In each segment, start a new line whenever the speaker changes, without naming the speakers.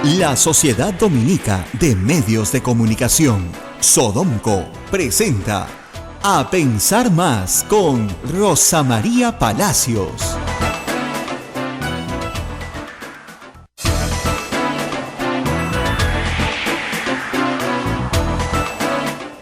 La Sociedad Dominica de Medios de Comunicación, Sodomco, presenta A Pensar Más con Rosa María Palacios.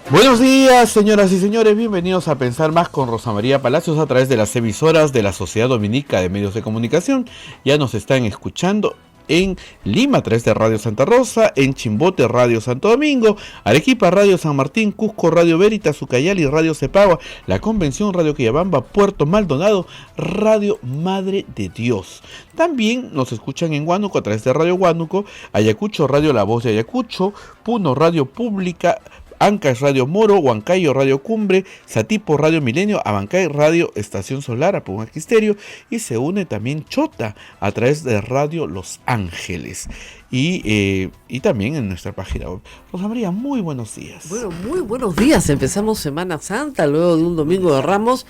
Buenos días, señoras y señores, bienvenidos a Pensar Más con Rosa María Palacios a través de las emisoras de la Sociedad Dominica de Medios de Comunicación. Ya nos están escuchando en Lima, a través de Radio Santa Rosa, en Chimbote, Radio Santo Domingo, Arequipa, Radio San Martín, Cusco, Radio Veritas, Ucayali, Radio Cepagua, La Convención, Radio Quillabamba, Puerto Maldonado, Radio Madre de Dios. También nos escuchan en Huánuco a través de Radio Huánuco, Ayacucho, Radio La Voz de Ayacucho, Puno, Radio Pública, Ancash, Radio Moro, Huancayo, Radio Cumbre, Satipo, Radio Milenio, Abancay, Radio Estación Solar, Apuan Quisterio, y se une también Chota a través de Radio Los Ángeles y también en nuestra página web. Rosa María, muy buenos días.
Bueno, muy buenos días. Empezamos Semana Santa luego de un domingo de Ramos,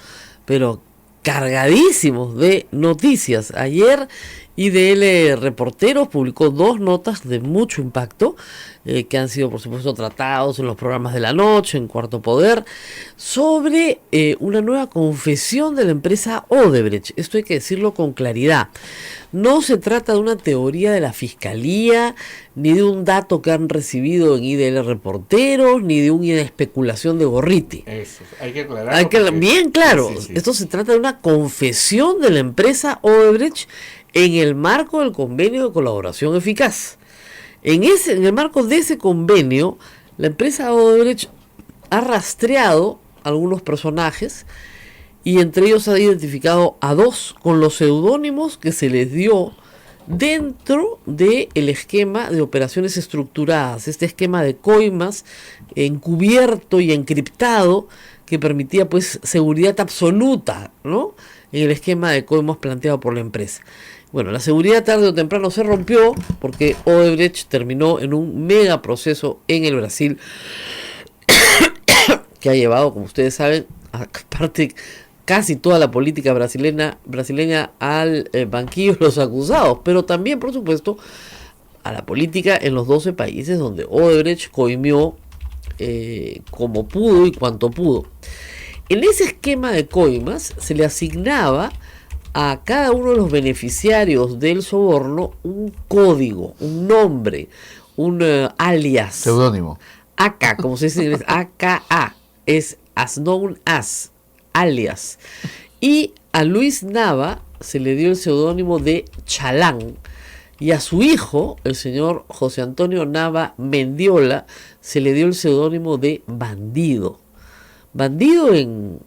pero cargadísimos de noticias. Ayer IDL Reporteros publicó 2 notas de mucho impacto que han sido por supuesto tratados en los programas de la noche, en Cuarto Poder, sobre una nueva confesión de la empresa Odebrecht. Esto hay que decirlo con claridad. No se trata de una teoría de la Fiscalía, ni de un dato que han recibido en IDL Reporteros, ni de una especulación de Gorriti.
Eso, hay que aclarar.
Bien claro,
sí.
Esto se trata de una confesión de la empresa Odebrecht en el marco del convenio de colaboración eficaz. En el marco de ese convenio, la empresa Odebrecht ha rastreado algunos personajes y entre ellos ha identificado a 2 con los seudónimos que se les dio dentro del esquema de operaciones estructuradas, este esquema de coimas encubierto y encriptado que permitía pues seguridad absoluta, ¿no?, en el esquema de coimas planteado por la empresa. Bueno, la seguridad tarde o temprano se rompió porque Odebrecht terminó en un mega proceso en el Brasil que ha llevado, como ustedes saben, aparte casi toda la política brasileña al banquillo de los acusados, pero también, por supuesto, a la política en los 12 países donde Odebrecht coimió como pudo y cuanto pudo. En ese esquema de coimas se le asignaba a cada uno de los beneficiarios del soborno un código, un nombre, un alias.
Seudónimo.
AK, como se dice en inglés, AKA, es as known as, alias. Y a Luis Nava se le dio el seudónimo de Chalán, y a su hijo, el señor José Antonio Nava Mendiola, se le dio el seudónimo de Bandido. Bandido en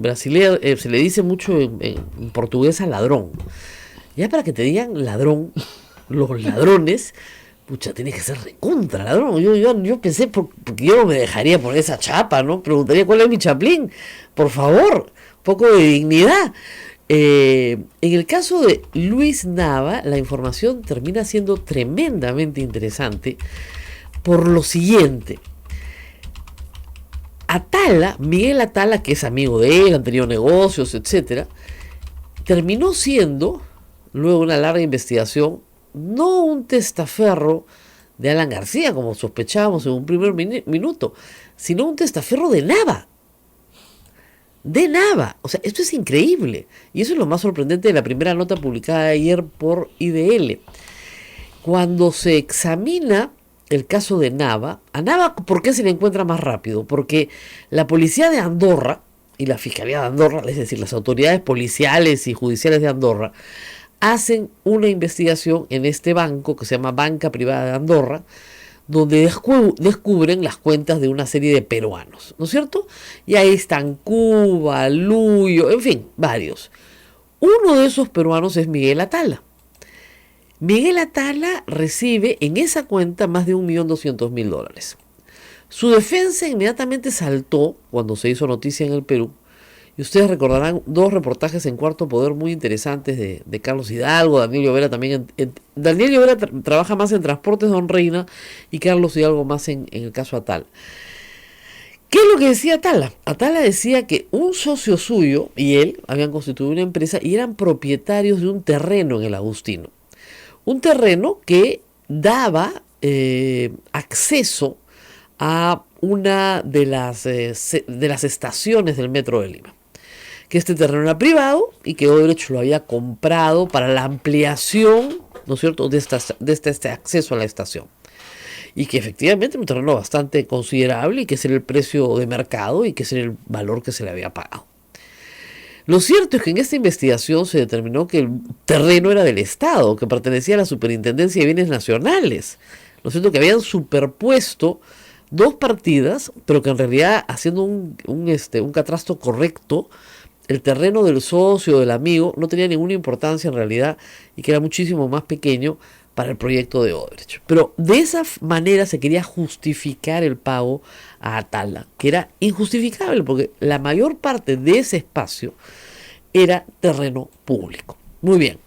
brasileño se le dice mucho en portugués a ladrón. Ya para que te digan ladrón, los ladrones, pucha, tiene que ser recontra ladrón. Yo pensé, porque yo no me dejaría por esa chapa, ¿no? Preguntaría cuál es mi chaplín. Por favor, poco de dignidad. En el caso de Luis Nava, la información termina siendo tremendamente por lo siguiente. Miguel Atala, que es amigo de él, han tenido negocios, etcétera, terminó siendo, luego de una larga investigación, no un testaferro de Alan García, como sospechábamos en un primer minuto, sino un testaferro de Nava. De Nava. O sea, esto es increíble. Y eso es lo más sorprendente de la primera nota publicada ayer por IDL. Cuando se examina el caso de Nava, a Nava, ¿por qué se le encuentra más rápido? Porque la policía de Andorra y la Fiscalía de Andorra, es decir, las autoridades policiales y judiciales de Andorra, hacen una investigación en este banco que se llama Banca Privada de Andorra, donde descubren las cuentas de una serie de peruanos, ¿no es cierto? Y ahí están Cuba, Luyo, en fin, varios. Uno de esos peruanos es Miguel Atala. Miguel Atala recibe en esa cuenta más de $1.200.000. Su defensa inmediatamente saltó cuando se hizo noticia en el Perú. Y ustedes recordarán 2 reportajes en Cuarto Poder muy interesantes de Carlos Hidalgo, Daniel Llovera también. Daniel Llovera trabaja más en Transportes Don Reina y Carlos Hidalgo más en el caso Atala. ¿Qué es lo que decía Atala? Atala decía que un socio suyo y él habían constituido una empresa y eran propietarios de un terreno en el Agustino. Un terreno que daba acceso a una de las estaciones del Metro de Lima, que este terreno era privado y que Odebrecht lo había comprado para la ampliación, ¿no es cierto?, de este acceso a la estación. Y que efectivamente era un terreno bastante considerable y que ese era el precio de mercado y que ese era el valor que se le había pagado. Lo cierto es que en esta investigación se determinó que el terreno era del Estado, que pertenecía a la Superintendencia de Bienes Nacionales. Lo cierto es que habían superpuesto dos partidas, pero que en realidad, haciendo un catastro correcto, el terreno del socio, del amigo, no tenía ninguna importancia en realidad y que era muchísimo más pequeño para el proyecto de Odebrecht. Pero de esa manera se quería justificar el pago a Atala, que era injustificable porque la mayor parte de ese espacio era terreno público. Muy bien,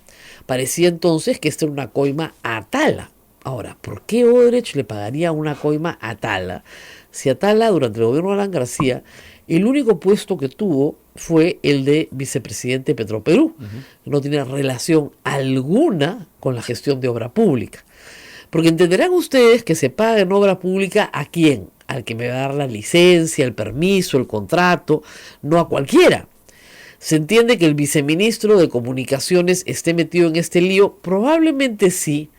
parecía entonces que esta era una coima a Atala. Ahora, ¿por qué Odebrecht le pagaría una coima a Atala si Atala, durante el gobierno de Alan García, el único puesto que tuvo fue el de vicepresidente de Petroperú? No tiene relación alguna con la gestión de obra pública. Porque entenderán ustedes que se paga en obra pública ¿a quién? Al que me va a dar la licencia, el permiso, el contrato, no a cualquiera. ¿Se entiende que el viceministro de Comunicaciones esté metido en este lío? Probablemente sí.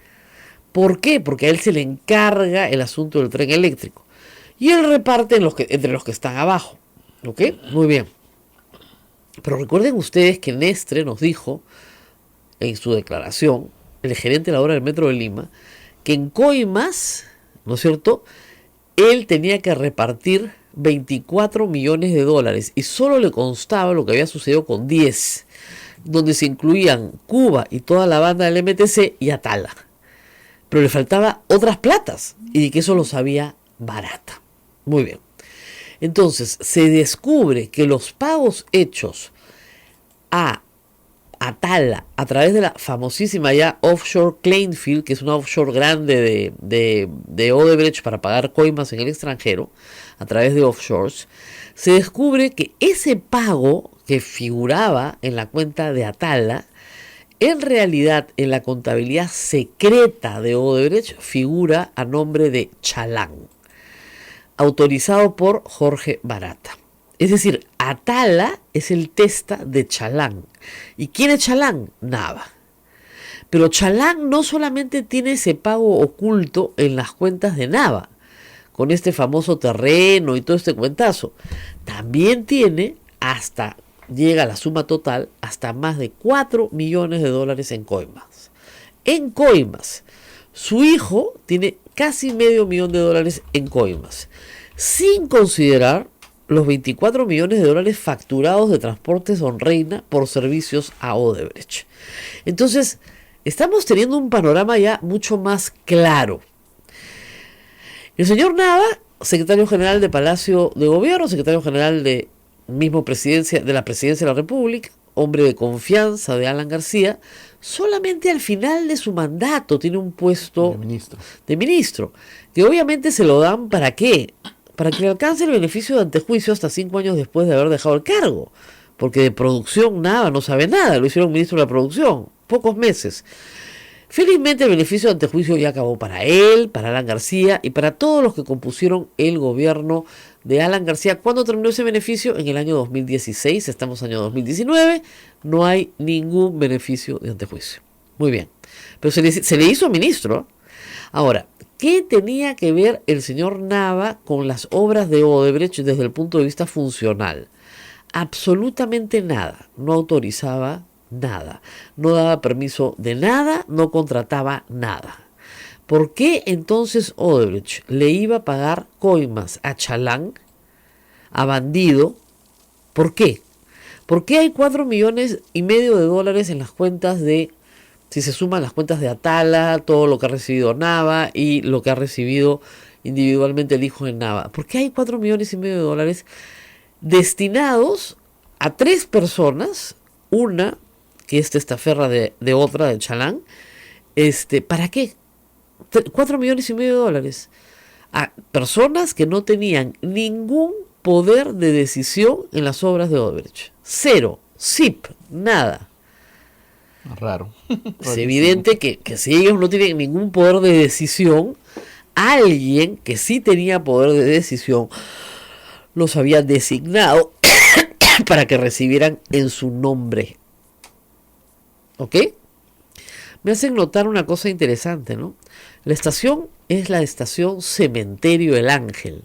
¿Por qué? Porque a él se le encarga el asunto del tren eléctrico. Y él reparte entre los que están abajo. ¿Ok? Muy bien. Pero recuerden ustedes que Nestre nos dijo en su declaración, el gerente de la obra del Metro de Lima, que en coimas, ¿no es cierto?, él tenía que repartir 24 millones de dólares y solo le constaba lo que había sucedido con 10, donde se incluían Cuba y toda la banda del MTC y Atala. Pero le faltaba otras platas y que eso lo sabía Barata. Muy bien. Entonces se descubre que los pagos hechos a Atala a través de la famosísima ya offshore Kleinfield, que es una offshore grande de Odebrecht para pagar coimas en el extranjero a través de offshores, se descubre que ese pago que figuraba en la cuenta de Atala, en realidad en la contabilidad secreta de Odebrecht figura a nombre de Chalán, autorizado por Jorge Barata. Es decir, Atala es el testa de Chalán. ¿Y quién es Chalán? Nava. Pero Chalán no solamente tiene ese pago oculto en las cuentas de Nava, con este famoso terreno y todo este cuentazo. También tiene llega la suma total hasta más de 4 millones de dólares en coimas. En coimas. Su hijo tiene casi medio millón de dólares en coimas, sin considerar los 24 millones de dólares facturados de Transportes Onreina por servicios a Odebrecht. Entonces, estamos teniendo un panorama ya mucho más claro. El señor Nava, secretario general de Palacio de Gobierno, secretario general de la Presidencia de la República, hombre de confianza de Alan García, solamente al final de su mandato tiene un puesto de ministro, que obviamente se lo dan ¿para qué? Para que le alcance el beneficio de antejuicio hasta 5 años después de haber dejado el cargo, porque de producción Nava no sabe nada, lo hicieron ministro de la producción, pocos meses. Felizmente el beneficio de antejuicio ya acabó para él, para Alan García y para todos los que compusieron el gobierno de Alan García. ¿Cuándo terminó ese beneficio? En el año 2016, estamos en el año 2019, no hay ningún beneficio de antejuicio. Muy bien, pero se le hizo ministro. Ahora, ¿qué tenía que ver el señor Nava con las obras de Odebrecht desde el punto de vista funcional? Absolutamente nada, no autorizaba nada, no daba permiso de nada, no contrataba nada. ¿Por qué entonces Odebrecht le iba a pagar coimas a Chalán, a Bandido? ¿Por qué? ¿Por qué hay 4 millones y medio de dólares en las cuentas si se suman las cuentas de Atala, todo lo que ha recibido Nava y lo que ha recibido individualmente el hijo de Nava? ¿Por qué hay 4 millones y medio de dólares destinados a 3 personas? Una, que es testaferra de otra, de Chalán. ¿Para qué? 4 millones y medio de dólares a personas que no tenían ningún poder de decisión en las obras de Odebrecht. Cero, zip, nada.
Raro.
Es evidente que si ellos no tienen ningún poder de decisión, alguien que sí tenía poder de decisión los había designado para que recibieran en su nombre. ¿Ok? Me hacen notar una cosa interesante, ¿no? La estación es la estación Cementerio El Ángel.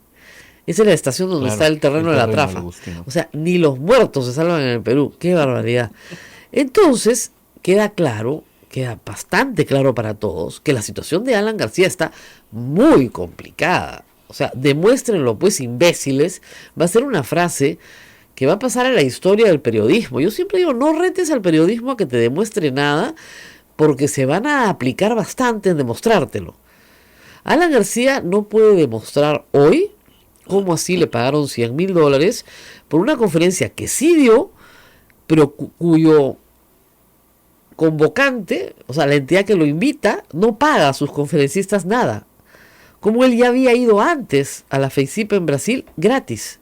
Esa es la estación donde está el terreno de la Trafa. O sea, ni los muertos se salvan en el Perú. ¡Qué barbaridad! Entonces, queda bastante claro para todos, que la situación de Alan García está muy complicada. O sea, demuéstrenlo pues, imbéciles. Va a ser una frase que va a pasar a la historia del periodismo. Yo siempre digo, no retes al periodismo a que te demuestre nada, porque se van a aplicar bastante en demostrártelo. Alan García no puede demostrar hoy cómo así le pagaron $100,000 por una conferencia que sí dio, pero cuyo convocante, o sea, la entidad que lo invita, no paga a sus conferencistas nada. Como él ya había ido antes a la FEICIP en Brasil gratis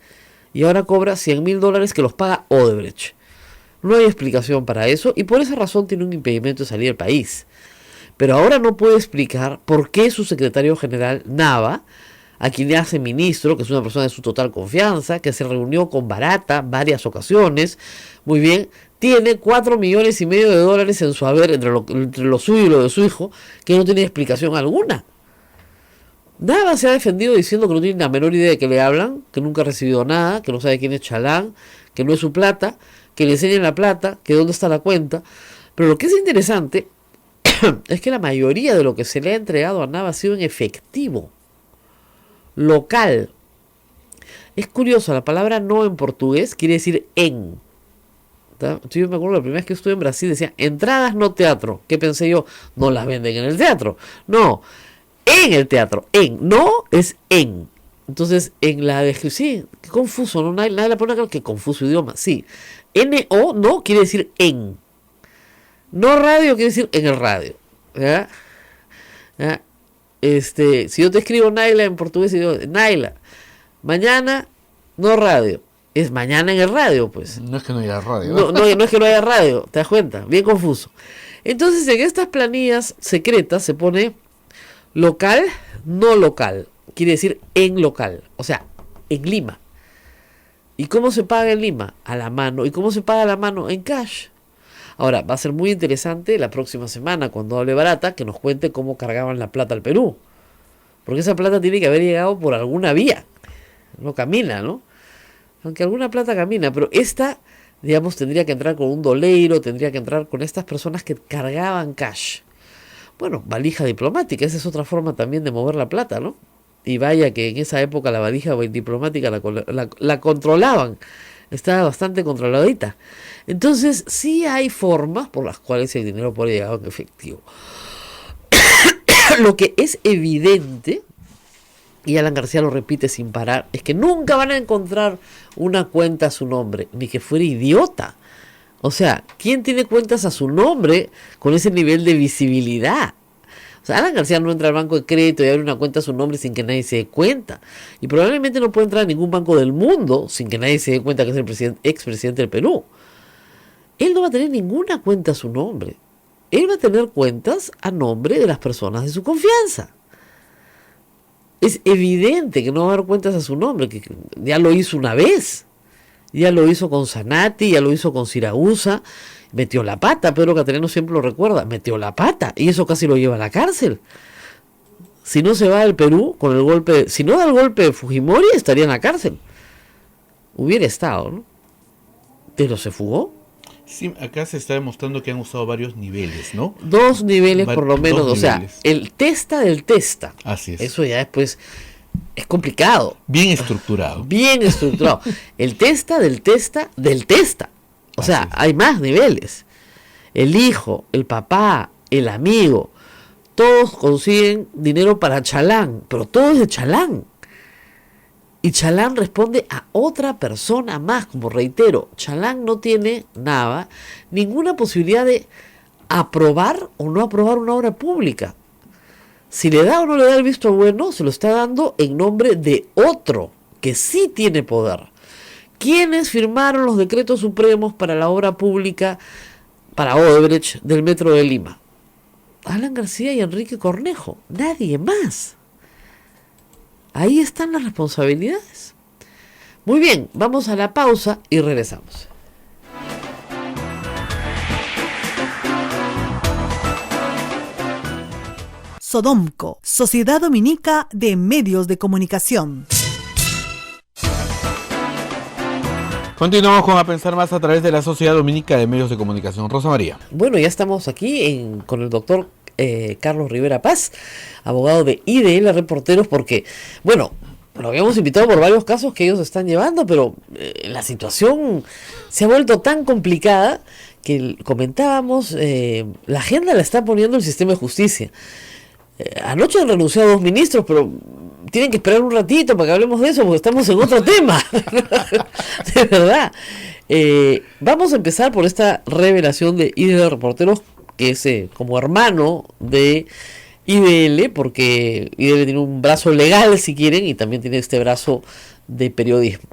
y ahora cobra $100,000 que los paga Odebrecht. No hay explicación para eso y por esa razón tiene un impedimento de salir del país. Pero ahora no puede explicar por qué su secretario general Nava, a quien le hace ministro, que es una persona de su total confianza, que se reunió con Barata varias ocasiones, muy bien, tiene $4,500,000 en su haber entre lo suyo y lo de su hijo, que no tiene explicación alguna. Nava se ha defendido diciendo que no tiene la menor idea de que le hablan, que nunca ha recibido nada, que no sabe quién es Chalán, que no es su plata, que le enseñen la plata, que dónde está la cuenta. Pero lo que es interesante es que la mayoría de lo que se le ha entregado a Nava ha sido en efectivo, local. Es curioso, la palabra no en portugués quiere decir en. Entonces yo me acuerdo la primera vez que estuve en Brasil decía entradas no teatro. ¿Qué pensé yo? No las venden en el teatro. No, en el teatro. En, no es en. Entonces en la descripción, sí, qué confuso, ¿no? Nadie le pone acá que confuso idioma. Sí, N-O no quiere decir en. No radio quiere decir en el radio. ¿Ya? ¿Ya? Si yo te escribo Naila en portugués y digo Naila, mañana no radio, es mañana en el radio, pues.
No es que no haya radio.
No es que no haya radio, ¿te das cuenta? Bien confuso. Entonces en estas planillas secretas se pone local, no local, quiere decir en local, o sea, en Lima. ¿Y cómo se paga en Lima? A la mano. ¿Y cómo se paga a la mano? En cash. Ahora, va a ser muy interesante la próxima semana, cuando hable Barata, que nos cuente cómo cargaban la plata al Perú. Porque esa plata tiene que haber llegado por alguna vía. No camina, ¿no? Aunque alguna plata camina, pero esta, digamos, tendría que entrar con un doleiro, tendría que entrar con estas personas que cargaban cash. Bueno, valija diplomática, esa es otra forma también de mover la plata, ¿no? Y vaya que en esa época la valija diplomática la controlaban. Estaba bastante controladita. Entonces, sí hay formas por las cuales el dinero puede llegar en efectivo. Lo que es evidente, y Alan García lo repite sin parar, es que nunca van a encontrar una cuenta a su nombre, ni que fuera idiota. O sea, ¿quién tiene cuentas a su nombre con ese nivel de visibilidad? O sea, Alan García no entra al banco de crédito y abre una cuenta a su nombre sin que nadie se dé cuenta. Y probablemente no puede entrar a ningún banco del mundo sin que nadie se dé cuenta que es el expresidente del Perú. Él no va a tener ninguna cuenta a su nombre. Él va a tener cuentas a nombre de las personas de su confianza. Es evidente que no va a haber cuentas a su nombre, que ya lo hizo una vez. Ya lo hizo con Zanatti, ya lo hizo con Siragusa. Metió la pata, Pedro Cateriano siempre lo recuerda, metió la pata, y eso casi lo lleva a la cárcel. Si no se va del Perú con el golpe, si no da el golpe de Fujimori, estaría en la cárcel. Hubiera estado, ¿no? Pero se fugó.
Sí, acá se está demostrando que han usado varios niveles, ¿no?
2 niveles por lo menos, o sea, el testa del testa.
Así es.
Eso ya después es complicado.
Bien estructurado.
Bien estructurado. El testa del testa del testa. O sea, hay más niveles. El hijo, el papá, el amigo, todos consiguen dinero para Chalán, pero todo es de Chalán. Y Chalán responde a otra persona más, como reitero, Chalán no tiene nada, ninguna posibilidad de aprobar o no aprobar una obra pública. Si le da o no le da el visto bueno, se lo está dando en nombre de otro, que sí tiene poder. ¿Quiénes firmaron los decretos supremos para la obra pública para Odebrecht del Metro de Lima? Alan García y Enrique Cornejo, nadie más. Ahí están las responsabilidades. Muy bien, vamos a la pausa y regresamos.
Sodomco, Sociedad Dominica de Medios de Comunicación.
Continuamos con A Pensar Más a través de la Sociedad Dominica de Medios de Comunicación. Rosa María.
Bueno, ya estamos aquí con el doctor Carlos Rivera Paz, abogado de IDL Reporteros, porque, bueno, lo habíamos invitado por varios casos que ellos están llevando, pero la situación se ha vuelto tan complicada que comentábamos, la agenda la está poniendo el sistema de justicia. Anoche han renunciado 2 ministros, pero tienen que esperar un ratito para que hablemos de eso, porque estamos en otro tema. De verdad. Vamos a empezar por esta revelación de IDL Reporteros, que es como hermano de IDL, porque IDL tiene un brazo legal, si quieren, y también tiene este brazo de periodismo.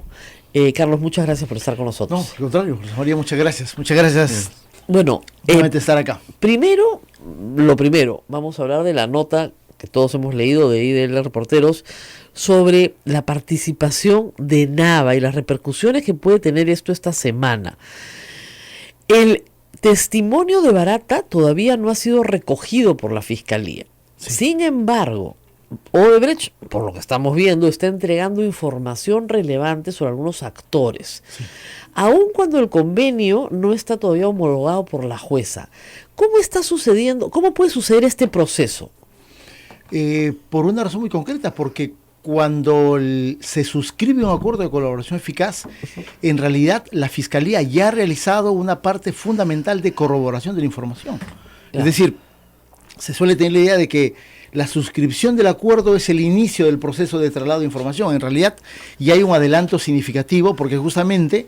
Carlos, muchas gracias por estar con nosotros.
No, al contrario, María, muchas gracias. Muchas gracias.
Bueno,
nuevamente estar acá.
Lo primero, vamos a hablar de la nota que todos hemos leído de IDL Reporteros sobre la participación de Nava y las repercusiones que puede tener esto esta semana. El testimonio de Barata todavía no ha sido recogido por la Fiscalía. Sí. Sin embargo, Odebrecht, por lo que estamos viendo, está entregando información relevante sobre algunos actores. Sí. Aun cuando el convenio no está todavía homologado por la jueza. ¿Cómo está sucediendo? ¿Cómo puede suceder este proceso?
Por una razón muy concreta, porque cuando se suscribe un acuerdo de colaboración eficaz, en realidad la Fiscalía ya ha realizado una parte fundamental de corroboración de la información. Claro. Es decir, se suele tener la idea de que la suscripción del acuerdo es el inicio del proceso de traslado de información. En realidad ya hay un adelanto significativo, porque justamente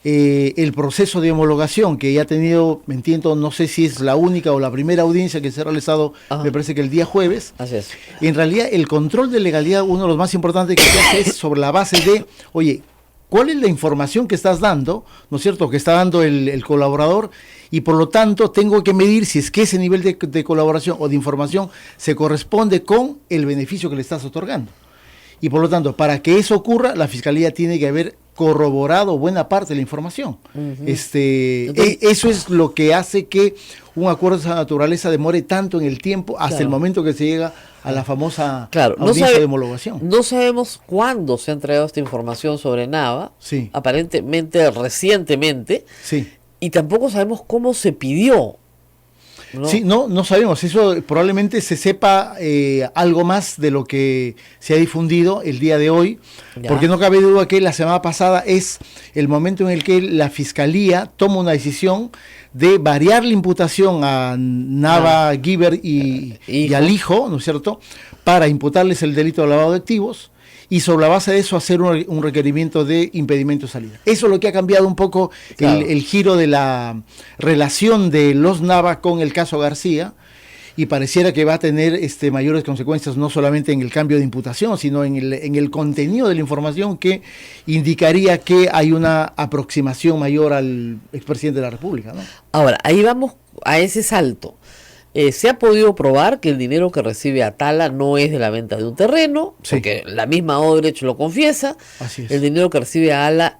el proceso de homologación que ya ha tenido, me entiendo, no sé si es la única o la primera audiencia que se ha realizado, me parece que el día jueves.
Así es.
En realidad el control de legalidad, uno de los más importantes que se hace es sobre la base de, oye, ¿cuál es la información que estás dando, no es cierto, que está dando el colaborador? Y por lo tanto tengo que medir si es que ese nivel de colaboración o de información se corresponde con el beneficio que le estás otorgando. Y por lo tanto, para que eso ocurra, la Fiscalía tiene que haber corroborado buena parte de la información. Eso es lo que hace que un acuerdo de esa naturaleza demore tanto en el tiempo hasta el momento que se llega a la famosa audiencia de homologación.
No sabemos cuándo se ha entregado esta información sobre Nava,
sí.
Aparentemente recientemente,
sí.
Y tampoco sabemos cómo se pidió. ¿No?
Sí, no sabemos, eso probablemente se sepa algo más de lo que se ha difundido el día de hoy, porque no cabe duda que la semana pasada es el momento en el que la Fiscalía toma una decisión de variar la imputación a Nava, Guiber y al hijo, ¿no es cierto?, para imputarles el delito de lavado de activos, y sobre la base de eso hacer un requerimiento de impedimento de salida. Eso es lo que ha cambiado un poco el giro de la relación de los Nava con el caso García, y pareciera que va a tener mayores consecuencias no solamente en el cambio de imputación, sino en el contenido de la información, que indicaría que hay una aproximación mayor al expresidente de la República, ¿no?
Ahora, ahí vamos a ese salto. Se ha podido probar que el dinero que recibe Atala no es de la venta de un terreno, sí. Porque la misma Odebrecht lo confiesa.
Así es.
El dinero que recibe Atala,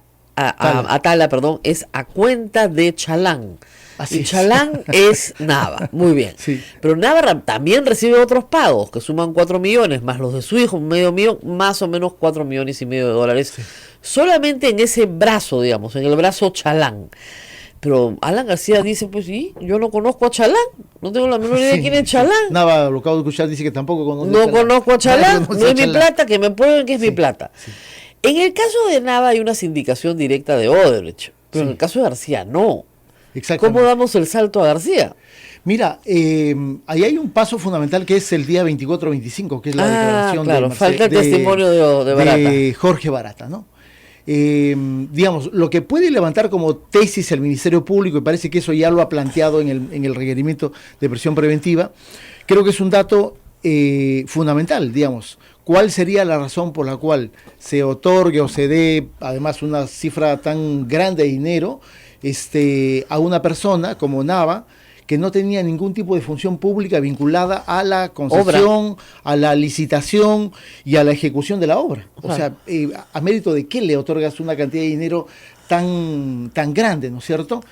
es a cuenta de Chalán.
Así
y Chalán es Nava, muy bien.
Sí.
Pero Nava también recibe otros pagos que suman 4 millones, más los de su hijo, medio millón, más o menos 4,5 millones de dólares. Sí. Solamente en ese brazo, digamos, en el brazo Chalán. Pero Alan García dice, pues sí, yo no conozco a Chalán, no tengo la menor idea de quién es Chalán.
Nava, lo acabo de escuchar, dice que tampoco conoce
No conozco a Chalán, no es mi plata, que me prueben que es mi plata.
Sí.
En el caso de Nava hay una sindicación directa de Odebrecht, pero en el caso de García no. ¿Cómo damos el salto a García?
Mira, ahí hay un paso fundamental que es el día 24-25, que es la declaración
falta el testimonio de Barata.
De Jorge Barata, ¿no? Digamos, lo que puede levantar como tesis el Ministerio Público, y parece que eso ya lo ha planteado en el requerimiento de prisión preventiva, creo que es un dato fundamental, digamos. ¿Cuál sería la razón por la cual se otorgue o se dé, además, una cifra tan grande de dinero a una persona como Nava, que no tenía ningún tipo de función pública vinculada a la concesión, a la licitación y a la ejecución de la obra. O sea, ¿a mérito de qué le otorgas una cantidad de dinero tan grande, ¿no es cierto?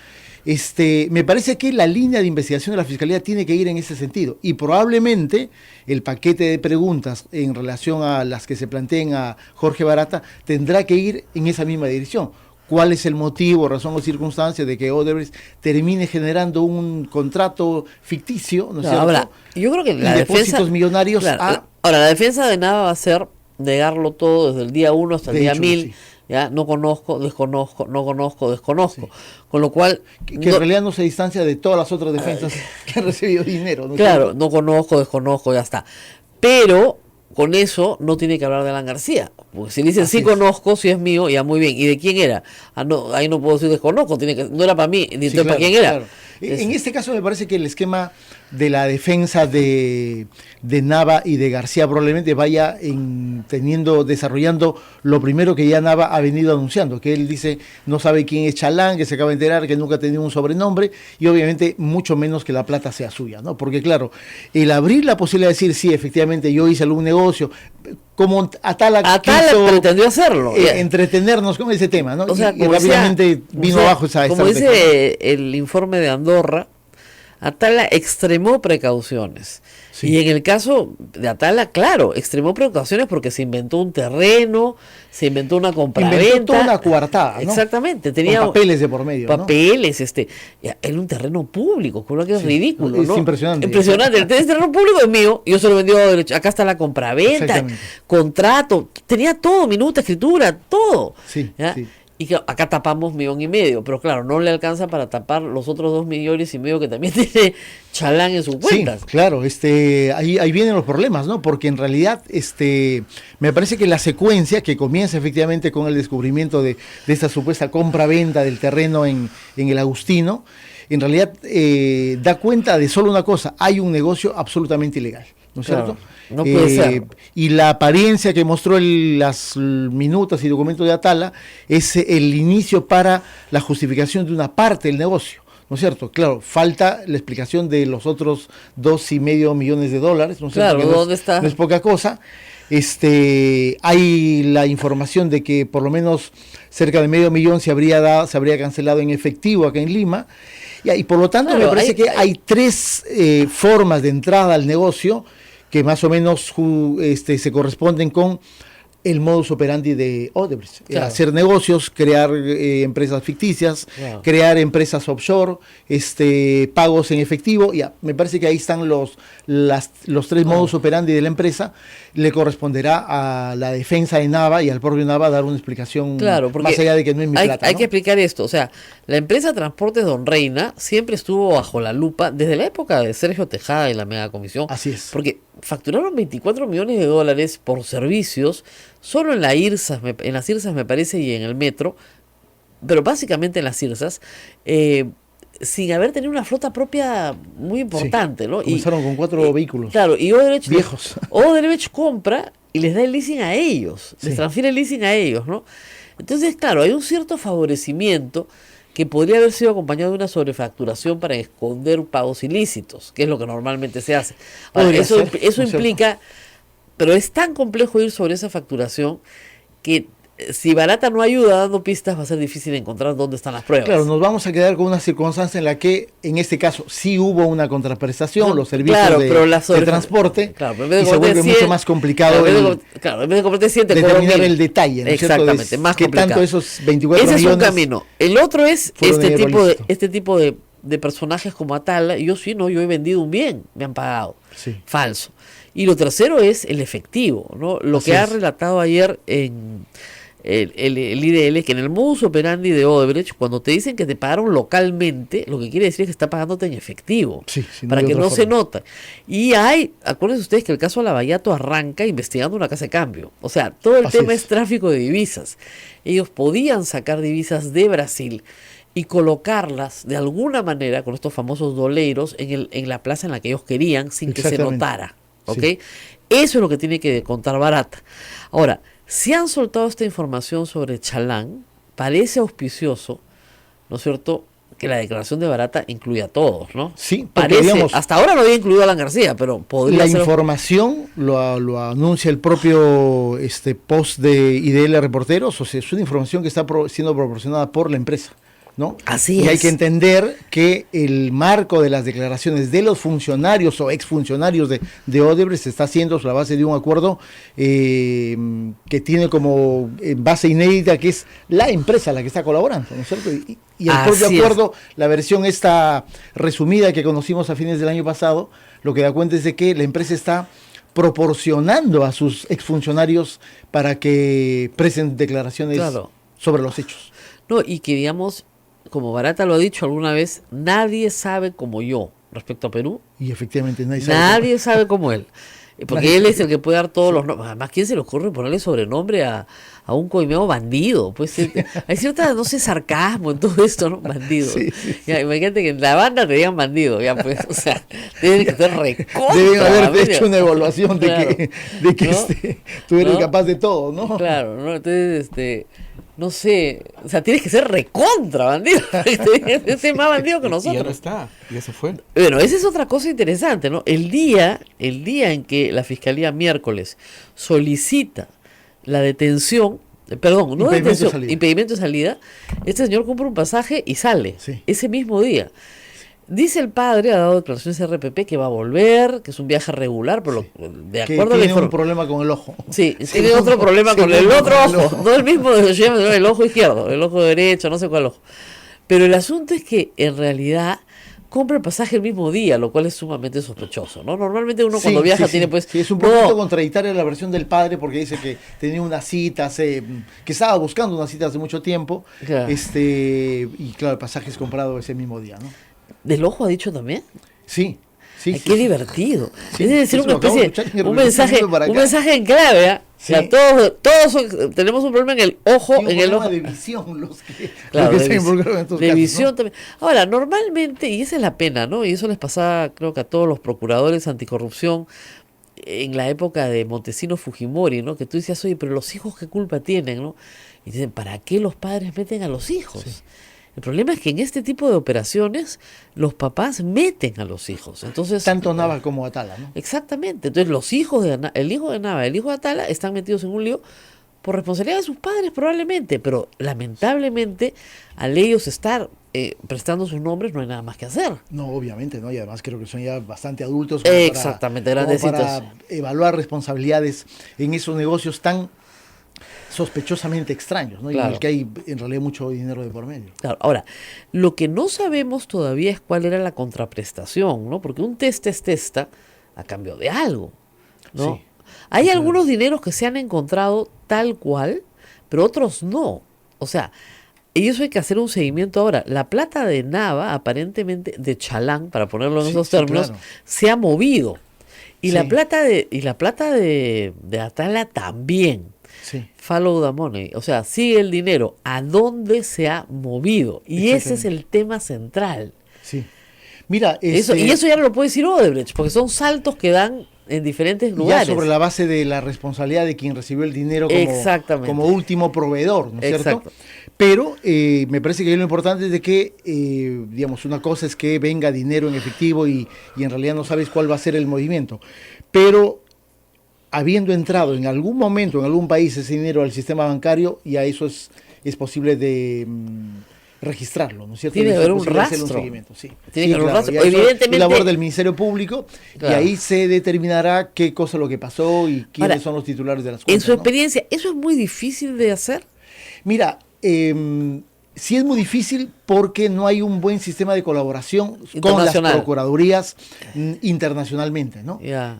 Me parece que la línea de investigación de la Fiscalía tiene que ir en ese sentido, y probablemente el paquete de preguntas en relación a las que se planteen a Jorge Barata tendrá que ir en esa misma dirección. ¿Cuál es el motivo, razón o circunstancia de que Odebrecht termine generando un contrato ficticio, ¿no es cierto?
Ahora, yo creo que la
depósitos
defensa,
millonarios
ahora, la defensa de Nava va a ser negarlo todo desde el día 1 hasta el día
hecho,
1000.
sí.
Ya, no conozco, desconozco, no conozco, desconozco.
Sí.
Con lo cual...
Que en realidad no se distancia de todas las otras defensas que han recibido dinero, ¿no?
Claro, no conozco, desconozco, ya está. Pero con eso no tiene que hablar de Alan García. Porque si le dicen sí conozco, si es mío, ya muy bien. ¿Y de quién era? No, ahí no puedo decir desconozco, no era para mí, ni para quién era.
Claro. En este caso me parece que el esquema de la defensa de Nava y de García probablemente vaya desarrollando lo primero que ya Nava ha venido anunciando, que él dice no sabe quién es Chalán, que se acaba de enterar que nunca ha tenido un sobrenombre, y obviamente mucho menos que la plata sea suya, ¿no? Porque claro, el abrir la posibilidad de decir sí, efectivamente yo hice algún negocio, como Atala
pretendió hacerlo,
entretenernos con ese tema, ¿no?
O sea,
y rápidamente vino abajo esa
como
estrategia.
dice el informe de Andorra, Atala extremó precauciones. Sí. Y en el caso de Atala, claro, extremó precauciones porque se inventó un terreno, se inventó una compraventa.
Inventó toda una coartada, ¿no?
Exactamente. Tenía
con papeles de por medio,
papeles, era un terreno público, con lo que es ridículo,
es
¿no?
impresionante.
Impresionante. El terreno público es mío, yo se lo vendió derecho. Acá está la compraventa, contrato, tenía todo, minuta, escritura, todo.
Sí, sí.
Y que acá tapamos 1,5 millones, pero claro, no le alcanza para tapar los otros 2,5 millones que también tiene Chalán en sus cuentas.
Sí, claro, ahí vienen los problemas, ¿no? Porque en realidad, me parece que la secuencia que comienza efectivamente con el descubrimiento de esta supuesta compra-venta del terreno en el Agustino, en realidad da cuenta de solo una cosa: hay un negocio absolutamente ilegal, ¿no es cierto?
No puede ser.
Y la apariencia que mostró las minutas y documentos de Atala es el inicio para la justificación de una parte del negocio, ¿no es cierto? Claro, falta la explicación de los otros $2,5 millones, ¿no es cierto?
Claro, ¿dónde está?
No es poca cosa. Hay la información de que por lo menos cerca de $500,000 se habría cancelado en efectivo acá en Lima. Y por lo tanto, me parece que hay tres formas de entrada al negocio que más o menos se corresponden con el modus operandi de Odebrecht.
Claro.
Hacer negocios, crear empresas ficticias, crear empresas offshore, pagos en efectivo. Me parece que ahí están los tres modus operandi de la empresa. Le corresponderá a la defensa de Nava y al propio Nava dar una explicación, más allá de que no es mi plata.
Hay que explicar esto. O sea, la empresa Transportes Don Reina siempre estuvo bajo la lupa desde la época de Sergio Tejada y la megacomisión.
Así es.
Porque facturaron $24 millones por servicios solo en las IRSAS me parece, y en el metro, pero básicamente en las IRSAS, sin haber tenido una flota propia muy importante, sí, ¿no?
Comenzaron con 4 vehículos.
Claro, y Odebrecht
viejos.
Odebrecht compra y les da el leasing a ellos, les transfiere el leasing a ellos, ¿no? Entonces, claro, hay un cierto favorecimiento que podría haber sido acompañado de una sobrefacturación para esconder pagos ilícitos, que es lo que normalmente se hace. Ahora, eso implica, pero es tan complejo ir sobre esa facturación que si Barata no ayuda dando pistas, va a ser difícil encontrar dónde están las pruebas.
Claro, nos vamos a quedar con una circunstancia en la que, en este caso, sí hubo una contraprestación, los servicios de transporte, y se vuelve mucho más complicado
en vez de comprarte 100,
determinar el detalle, ¿no es cierto?
Exactamente, más complicado.
Tanto esos 24
Ese
millones.
Es un camino. El otro es este tipo de personajes como Atala. Yo he vendido un bien, me han pagado.
Sí.
Falso. Y lo tercero es el efectivo, ¿no? Lo que ha relatado ayer en el IDL, que en el modus operandi de Odebrecht, cuando te dicen que te pagaron localmente, lo que quiere decir es que está pagándote en efectivo, para que no se nota. Y acuérdense ustedes que el caso Lavallato arranca investigando una casa de cambio. O sea, todo el tema es tráfico de divisas. Ellos podían sacar divisas de Brasil y colocarlas de alguna manera con estos famosos doleiros en la plaza en la que ellos querían, sin que se notara. ¿Ok? Sí. Eso es lo que tiene que contar Barata. Ahora, si han soltado esta información sobre Chalán, parece auspicioso ¿no es cierto?, que la declaración de Barata incluye a todos, ¿no?
Sí, porque
Parece,
digamos,
hasta ahora no había incluido a Alan García, pero podría
la
ser.
información lo anuncia el propio post de IDL Reporteros, o sea, es una información que está siendo proporcionada por la empresa, ¿no?
Así
y
es.
hay que entender que el marco de las declaraciones de los funcionarios o exfuncionarios de Odebrecht se está haciendo sobre la base de un acuerdo que tiene como base inédita que es la empresa la que está colaborando, ¿no es cierto? Y el propio
Así
acuerdo, la versión esta resumida que conocimos a fines del año pasado, lo que da cuenta es de que la empresa está proporcionando a sus exfuncionarios para que presenten declaraciones
Claro.
sobre los hechos.
No, y que digamos, como Barata lo ha dicho alguna vez, nadie sabe como yo respecto a Perú.
Y efectivamente nadie sabe.
Nadie sabe como él. Porque
Nadie.
él es el que puede dar todos los nombres. Además, ¿quién se le ocurre ponerle sobrenombre a un coimeo bandido? Pues hay cierta, no sé, sarcasmo en todo esto, ¿no? Bandido.
Sí, sí, sí.
Ya, imagínate que en la banda te digan bandido, ya pues, o sea, tienen que estar recontra.
Deben haberte
bandido.
hecho una evaluación de
Claro.
que
¿No?
tú eres
¿No?
capaz de todo, ¿no?
Claro, ¿no? Entonces, no sé, o sea, tienes que ser recontra bandido. Ese es más bandido que
Y ya no
nosotros.
está, ya se fue.
Bueno, esa es otra cosa interesante, ¿no? El día en que la Fiscalía miércoles solicita la detención, perdón, no
Impedimento de
detención,
salida.
impedimento de salida, este señor compra un pasaje y sale
Sí.
ese mismo día. Dice el padre, ha dado declaraciones RPP que va a volver, que es un viaje regular, pero de
Que
acuerdo a la
tiene un
información.
problema con el ojo.
Sí,
Sí,
tiene
no,
otro problema
sí,
con
no,
el
no,
otro
con el
ojo,
ojo.
no el mismo de el ojo izquierdo, el ojo derecho, no sé cuál ojo. Pero el asunto es que en realidad compra el pasaje el mismo día, lo cual es sumamente sospechoso, ¿no? Normalmente uno cuando
Sí,
viaja
sí,
tiene
sí.
pues...
Sí, es un
no,
poquito contradictoria la versión del padre porque dice que tenía una cita, que estaba buscando una cita hace mucho tiempo,
Claro.
y claro, el pasaje es comprado ese mismo día, ¿no?
¿Del ojo ha dicho también?
Sí, sí.
Ay,
sí,
qué
sí.
divertido.
Sí,
Es decir,
eso
una
lo acabo de
especie,
escuchar y
un
lo estoy
mensaje,
viendo para
un
acá.
mensaje en clave, ¿ah?
Sí.
O sea, tenemos un problema en el ojo,
Tiene un
en el
problema
ojo.
de visión los que,
Claro,
los que
de
se involucraron en estos
de
casos,
visión
¿no?
también. Ahora, normalmente, y esa es la pena, ¿no? Y eso les pasaba, creo que a todos los procuradores anticorrupción en la época de Montesinos Fujimori, ¿no? Que tú decías, oye, pero los hijos qué culpa tienen, ¿no? Y dicen, ¿para qué los padres meten a los hijos?
Sí.
El problema es que en este tipo de operaciones los papás meten a los hijos. Entonces,
Tanto Nava como Atala, ¿no?
exactamente. Entonces los hijos el hijo de Nava, el hijo de Atala están metidos en un lío por responsabilidad de sus padres probablemente, pero lamentablemente al ellos estar prestando sus nombres no hay nada más que hacer.
No, obviamente, ¿no? Y además creo que son ya bastante adultos
Exactamente,
como
grandecitos.
para evaluar responsabilidades en esos negocios tan sospechosamente extraños, ¿no? Y en
Claro.
el que hay en realidad mucho dinero de por medio.
Claro, ahora, lo que no sabemos todavía es cuál era la contraprestación, ¿no? Porque un testa es testa a cambio de algo, ¿no?
Sí.
Hay
Claro.
algunos dineros que se han encontrado tal cual, pero otros no. O sea, y eso hay que hacer un seguimiento ahora. La plata de Nava, aparentemente, de Chalán, para ponerlo en
Sí,
esos
sí,
términos,
claro.
se ha movido. Y
Sí.
la plata de Atala también.
Sí.
Follow the money, o sea, sigue el dinero, ¿a dónde se ha movido? Y ese es el tema central.
Sí. Mira,
Y eso ya no lo puede decir Odebrecht, porque son saltos que dan en diferentes
ya
lugares.
sobre la base de la responsabilidad de quien recibió el dinero
Exactamente.
como último proveedor, ¿no es cierto?
Exacto.
Pero me parece que ahí lo importante es de que, digamos, una cosa es que venga dinero en efectivo y en realidad no sabes cuál va a ser el movimiento. Pero habiendo entrado en algún momento en algún país ese dinero al sistema bancario, ya eso es posible de registrarlo, ¿no es cierto?
Tiene
Y
que
es
haber un
posible hacerle
rastro.
seguimiento, sí.
Tiene que haber un rastro.
ya eso
Evidentemente-
es labor del Ministerio Público
Claro.
y ahí se determinará qué cosa lo que pasó y quiénes
Ahora,
son los titulares de las
En
cuentas.
su
¿no?
experiencia, ¿eso es muy difícil de hacer?
Mira, sí es muy difícil porque no hay un buen sistema de colaboración con las
Internacional.
procuradurías internacionalmente, ¿no?
Ya.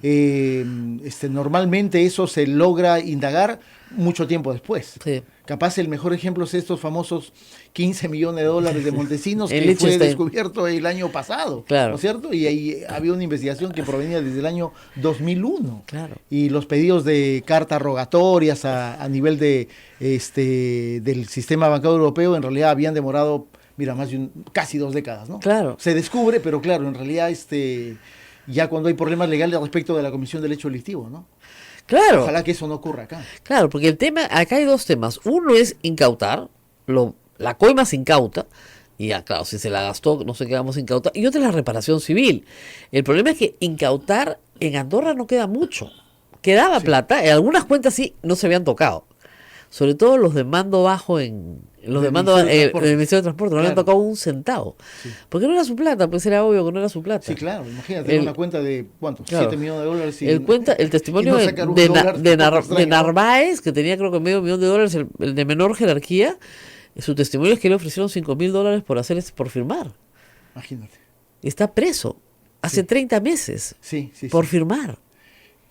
Normalmente eso se logra indagar mucho tiempo después.
Sí.
Capaz el mejor ejemplo es estos famosos 15 millones de dólares de Montesinos
En
que fue
Liechtenstein.
descubierto el año pasado,
Claro.
¿no es cierto? Y ahí había una investigación que provenía desde el año 2001.
Claro.
Y los pedidos de cartas rogatorias a nivel del sistema bancario europeo en realidad habían demorado, mira, casi 2 décadas, ¿no?
Claro.
Se descubre, pero claro, en realidad ya cuando hay problemas legales respecto de la comisión del hecho delictivo, ¿no?
Claro.
Ojalá que eso no ocurra acá.
Claro, porque el tema, acá hay dos temas. Uno es incautar, la coima se incauta, Y ya, claro, si se la gastó, no sé qué vamos a incautar. Y otra es la reparación civil. El problema es que incautar en Andorra no queda mucho. Quedaba plata, en algunas cuentas sí no se habían tocado. Sobre todo los de mando bajo los de mando en el Ministerio de Transporte no le han tocado un centavo.
Sí.
Porque no era su plata, pues era obvio que no era su plata.
Sí, claro, imagínate, una cuenta de, ¿cuánto?
Claro,
$7 millones.
el testimonio
no
de Narváez, que tenía creo que $500,000, el de menor jerarquía, su testimonio es que le ofrecieron $5,000 por firmar.
Imagínate.
Está preso hace 30 meses por firmar.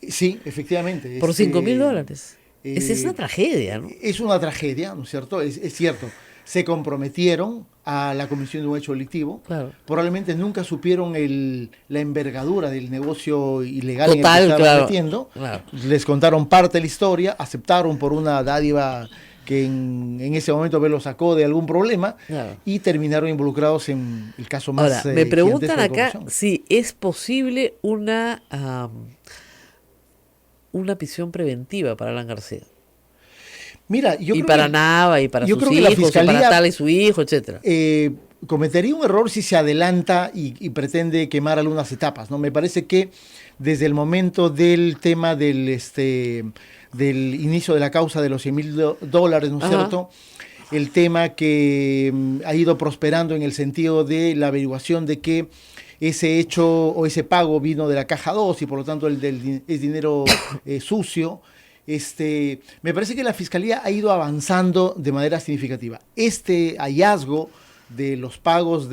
Sí, efectivamente.
Por $5,000. Es una tragedia, ¿no?
Es una tragedia, ¿no es cierto? Es cierto. Se comprometieron a la comisión de un hecho delictivo.
Claro.
Probablemente nunca supieron la envergadura del negocio ilegal
Total,
en el que estaban metiendo.
Claro.
Les contaron parte de la historia, aceptaron por una dádiva que en ese momento lo sacó de algún problema,
claro,
y terminaron involucrados en el caso más.
Ahora, me preguntan
gigantesco de
acá
corrupción.
si es posible una prisión preventiva para Alan García.
Mira, yo
Y
creo
para
que,
Nava, y para
yo
sus
creo que la
hijos, y
Fiscalía
para Tala y su hijo, etcétera.
Cometería un error si se adelanta y pretende quemar algunas etapas, ¿no? Me parece que desde el momento del tema del inicio de la causa de los $100,000, ¿no es cierto? El tema que ha ido prosperando en el sentido de la averiguación de que ese hecho o ese pago vino de la caja 2 y por lo tanto es dinero sucio. Me parece que la Fiscalía ha ido avanzando de manera significativa. Este hallazgo de los pagos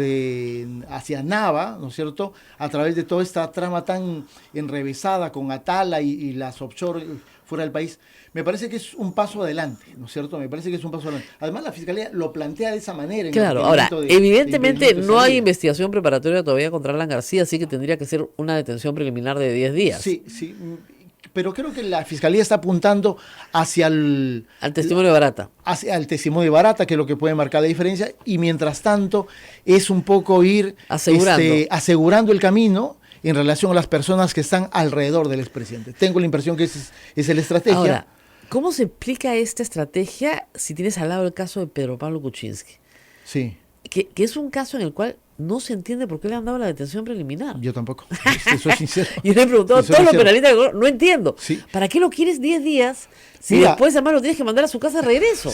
hacia Nava, ¿no es cierto?, a través de toda esta trama tan enrevesada con Atala y las offshore fuera del país, me parece que es un paso adelante, ¿no es cierto? Me parece que es un paso adelante. Además, la Fiscalía lo plantea de esa manera.
Claro, ahora, evidentemente no hay investigación preparatoria todavía contra Alan García, así que tendría que ser una detención preliminar de 10 días.
Sí, pero creo que la Fiscalía está apuntando hacia
al testimonio de Barata.
Hacia el testimonio de Barata, que es lo que puede marcar la diferencia, y mientras tanto es un poco ir asegurando el camino en relación a las personas que están alrededor del expresidente. Tengo la impresión que esa es la estrategia.
Ahora, ¿cómo se explica esta estrategia si tienes al lado el caso de Pedro Pablo Kuczynski?
Sí.
Que es un caso en el cual no se entiende por qué le han dado la detención preliminar.
Yo tampoco, eso es sincero.
Yo le he preguntado a todos los penalistas, no entiendo.
Sí.
¿Para qué lo quieres 10 días si después además lo tienes que mandar a su casa de regreso?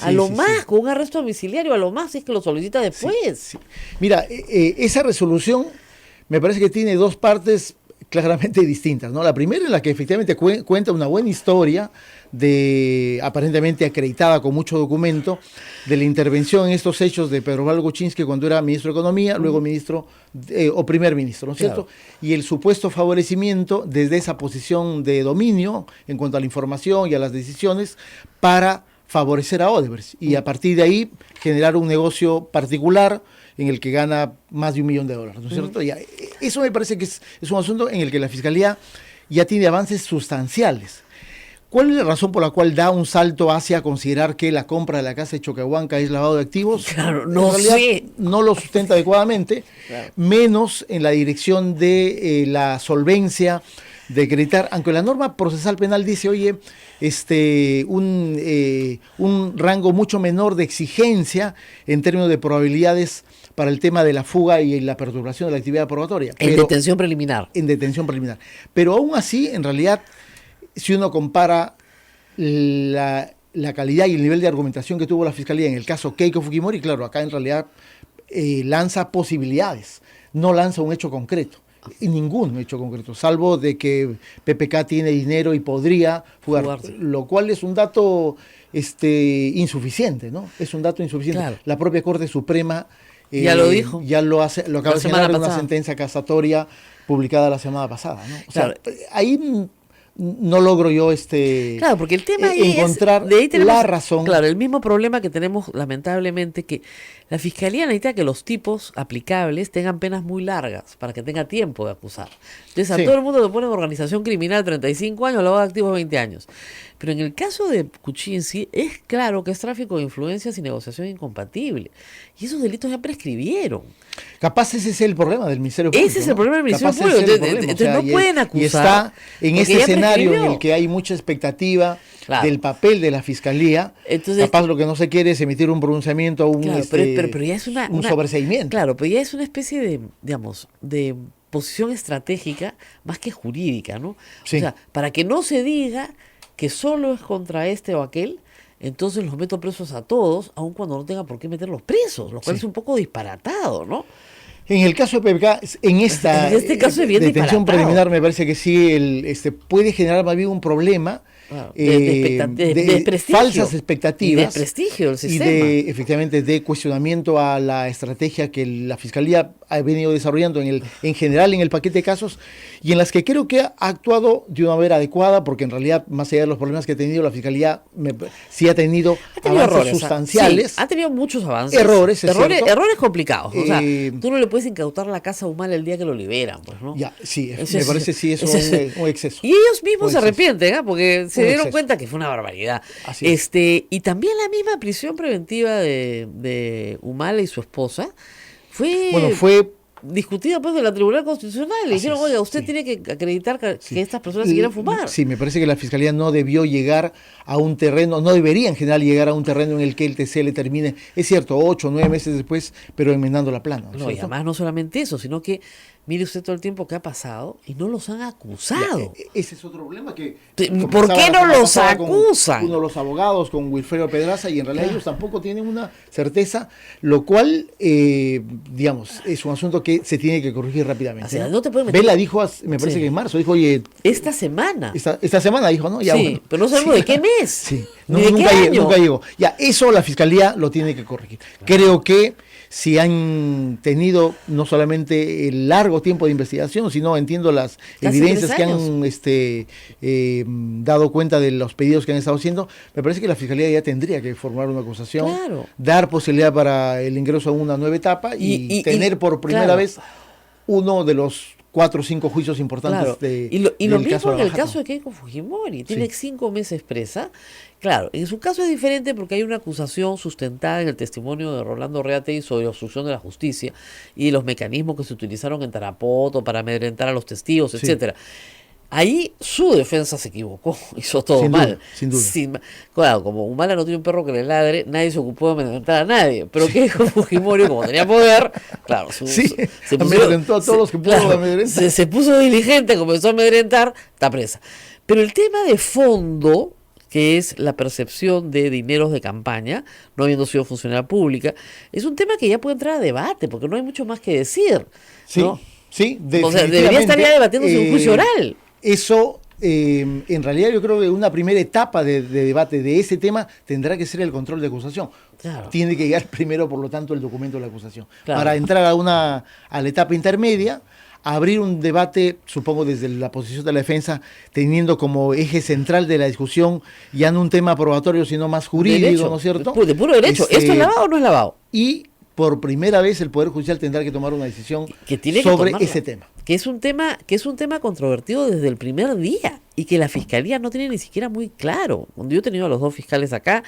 A lo más, con un arresto domiciliario, a lo más si es que lo solicita después.
Mira, esa resolución me parece que tiene dos partes claramente distintas, ¿no? La primera es la que efectivamente cuenta una buena historia aparentemente acreditada con mucho documento de la intervención en estos hechos de Pedro Pablo Kuczynski cuando era ministro de Economía, luego ministro o primer ministro, ¿no es cierto? Y el supuesto favorecimiento desde esa posición de dominio en cuanto a la información y a las decisiones para favorecer a Odebrecht y a partir de ahí generar un negocio particular en el que gana más de $1 millón, ¿no es cierto? Ya, eso me parece que es un asunto en el que la Fiscalía ya tiene avances sustanciales. ¿Cuál es la razón por la cual da un salto hacia considerar que la compra de la casa de Choquehuanca es lavado de activos?
Claro, no sé.
No lo sustenta adecuadamente, menos en la dirección de la solvencia de acreditar, aunque la norma procesal penal dice, oye, un rango mucho menor de exigencia en términos de probabilidades para el tema de la fuga y la perturbación de la actividad probatoria.
En detención preliminar.
En detención preliminar. Pero aún así, en realidad, si uno compara la calidad y el nivel de argumentación que tuvo la Fiscalía en el caso Keiko Fujimori, claro, acá en realidad lanza posibilidades, no lanza un hecho concreto. Y ningún hecho concreto, salvo de que PPK tiene dinero y podría fugarse, lo cual es un dato insuficiente, ¿no? Es un dato insuficiente.
Claro.
La propia Corte Suprema
ya lo dijo.
Ya lo acaba de señalar en una sentencia casatoria publicada la semana pasada, ¿no? O sea, ahí no logro yo
claro, porque el tema ahí
encontrar
de ahí tenemos,
la razón.
Claro, el mismo problema que tenemos lamentablemente, que la Fiscalía necesita que los tipos aplicables tengan penas muy largas para que tenga tiempo de acusar. Entonces a todo el mundo le ponen organización criminal 35 años, lavado de activos 20 años. Pero en el caso de Kuczynski es claro que es tráfico de influencias y negociación incompatible. Y esos delitos ya prescribieron.
Capaz ese es el problema del Ministerio Público.
Ese es el problema del Ministerio
Capaz
Público.
ese es el problema.
Entonces no pueden acusar.
Y está en
porque
este
ya
escenario en
prescribió.
el que hay mucha expectativa
Claro.
del papel de la Fiscalía.
Entonces,
capaz lo que no se quiere es emitir un pronunciamiento,
claro, pero ya es
un
una
sobreseimiento.
Claro, pero ya es una especie de, digamos, de posición estratégica más que jurídica, ¿no?
Sí.
O sea, para que no se diga que solo es contra este o aquel, entonces los meto presos a todos, aun cuando no tenga por qué meterlos presos, lo cual
Sí.
es un poco disparatado, ¿no?
En el caso de PPK, en esta
En este caso es bien
detención
disparatado.
preliminar, me parece que sí, puede generar más bien un problema.
Claro, de desprestigio.
Falsas expectativas.
Y de prestigio del
Y
sistema.
efectivamente, de cuestionamiento a la estrategia que la Fiscalía ha venido desarrollando en general en el paquete de casos, y en las que creo que ha actuado de una manera adecuada, porque en realidad, más allá de los problemas que ha tenido, la Fiscalía sí ha tenido
tenido
avances
errores,
sustanciales.
sí, ha tenido muchos avances.
Errores, es cierto.
Errores complicados. O sea,
Eh,
tú no le puedes incautar la casa a Humala el día que lo liberan, pues, ¿no?
Ya, sí,
Ese
me
es-
parece sí eso
ese es-
un exceso.
Y ellos mismos
Un
se
exceso.
arrepienten, ¿ah? Porque se
Un
dieron
exceso.
cuenta que fue una barbaridad.
Así es.
Y también la misma prisión preventiva de Humala y su esposa fue discutida pues de la Tribunal Constitucional. Le
Así
dijeron,
es,
oiga, usted
sí.
tiene que acreditar que
Sí.
estas personas se quieran fumar.
Sí, me parece que la Fiscalía no debió llegar a un terreno, no debería en general llegar a un terreno en el que el TC le termine, es cierto, 8 o 9 meses después, pero enmendando la plana. ¿no es
No, y
cierto?
además no solamente eso, sino que mire usted todo el tiempo que ha pasado y no los han acusado.
Ese es otro problema que...
¿Por
conversaba
qué
la
no
semana
los
pasada con
acusan?
uno de los abogados, con Wilfredo Pedraza, y en realidad ellos tampoco tienen una certeza, lo cual, digamos, es un asunto que se tiene que corregir rápidamente.
O sea,
¿no?
no te pueden meter-
Vela dijo, me parece
Sí.
que en marzo, dijo, oye,
Esta semana.
esta semana dijo, ¿no? Ya,
Sí,
bueno.
pero no sabemos de qué mes.
Sí,
ni de
nunca,
qué año.
nunca llegó. Ya, eso la Fiscalía lo tiene que corregir. Creo que si han tenido no solamente el largo tiempo de investigación, sino entiendo las
Casi
evidencias
3
que
años.
han dado cuenta de los pedidos que han estado haciendo, me parece que la Fiscalía ya tendría que formar una acusación,
Claro.
dar posibilidad para el ingreso a una nueva etapa y tener por primera
claro.
vez uno de los 4 o 5 juicios importantes
Claro.
de
Y lo
del
mismo
caso
en el
Lavajato.
caso de Keiko Fujimori. Tiene
Sí.
5 meses presa. Claro, en su caso es diferente porque hay una acusación sustentada en el testimonio de Rolando Reategui sobre obstrucción de la justicia y los mecanismos que se utilizaron en Tarapoto para amedrentar a los testigos,
Sí.
etcétera. Ahí su defensa se equivocó, hizo todo
Sin duda,
mal.
sin duda.
Claro, como Humala no tiene un perro que le ladre, nadie se ocupó de amedrentar a nadie. Pero Keiko Fujimori, como tenía poder, claro,
Sí, amedrentó a todos los que pudo amedrentar.
se puso diligente, comenzó a amedrentar, está presa. Pero el tema de fondo, que es la percepción de dineros de campaña, no habiendo sido funcionaria pública, es un tema que ya puede entrar a debate, porque no hay mucho más que decir.
Sí,
¿no?
sí,
O sea, debería estar ya debatiéndose un juicio oral.
Eso, en realidad yo creo que una primera etapa de debate de ese tema tendrá que ser el control de acusación.
Claro.
Tiene que llegar primero, por lo tanto, el documento de la acusación.
Claro.
Para entrar a la etapa intermedia, abrir un debate, supongo desde la posición de la defensa, teniendo como eje central de la discusión ya no un tema probatorio, sino más jurídico,
Derecho,
¿no es cierto?
De puro derecho. ¿Esto es lavado o no es lavado?
Y por primera vez el Poder Judicial tendrá que tomar una decisión
Que tiene que
sobre
tomarla.
ese tema.
Que es un tema controvertido desde el primer día y que la fiscalía no tiene ni siquiera muy claro. Cuando yo he tenido a los dos fiscales acá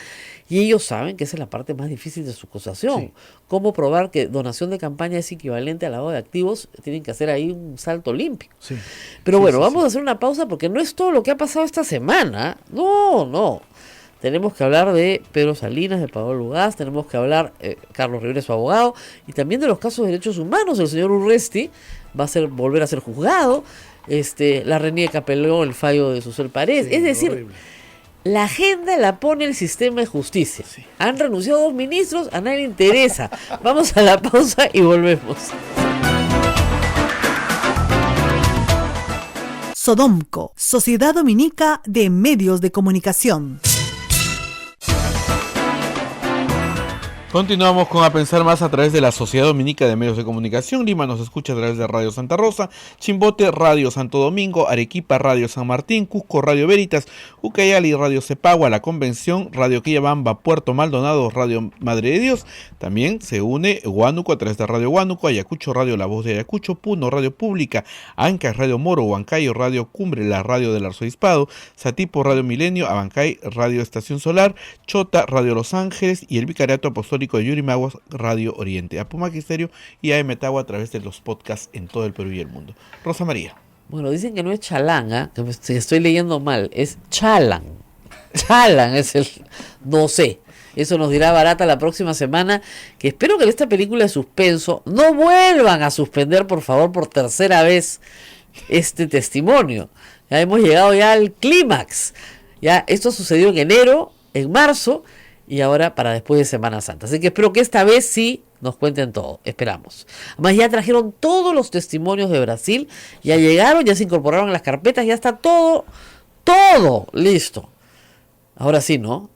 y ellos saben que esa es la parte más difícil de su acusación.
Sí.
Cómo probar que donación de campaña es equivalente al lavado de activos, tienen que hacer ahí un salto limpio.
Sí.
Pero
Sí,
bueno,
sí,
vamos
sí.
a hacer una pausa porque no es todo lo que ha pasado esta semana. No. Tenemos que hablar de Pedro Salinas, de Pablo Lugaz, tenemos que hablar, Carlos Rivera, su abogado, y también de los casos de derechos humanos. El señor Urresti va a volver a ser juzgado. La reniega apeló el fallo de Susel Paredes.
Sí,
es decir,
horrible.
la agenda la pone el sistema de justicia. Han renunciado 2 ministros, a nadie le interesa. Vamos a la pausa y volvemos.
Sodomco, Sociedad Dominica de Medios de Comunicación.
Continuamos con A Pensar Más a través de la Sociedad Dominica de Medios de Comunicación. Lima nos escucha a través de Radio Santa Rosa, Chimbote, Radio Santo Domingo, Arequipa, Radio San Martín, Cusco, Radio Veritas, Ucayali, Radio Cepagua, La Convención, Radio Quillabamba, Puerto Maldonado, Radio Madre de Dios. También se une Huánuco a través de Radio Huánuco, Ayacucho, Radio La Voz de Ayacucho, Puno, Radio Pública, Ancash, Radio Moro, Huancayo, Radio Cumbre, la Radio del Arzobispado, Satipo, Radio Milenio, Abancay, Radio Estación Solar, Chota, Radio Los Ángeles y el Vicariato Apostólico de Yurimaguas, Radio Oriente, Apumac Estéreo y AM Tagua a través de los podcasts en todo el Perú y el mundo. Rosa María.
Bueno, dicen que no es chalán, que estoy leyendo mal, es chalan. Chalan es el... no sé. Eso nos dirá Barata la próxima semana, que espero que en esta película de suspenso no vuelvan a suspender, por favor, por tercera vez este testimonio. Ya hemos llegado ya al clímax. Ya esto sucedió en enero, en marzo, y ahora para después de Semana Santa. Así que espero que esta vez sí nos cuenten todo. Esperamos. Además ya trajeron todos los testimonios de Brasil. Ya llegaron, ya se incorporaron a las carpetas. Ya está todo listo. Ahora sí, ¿no?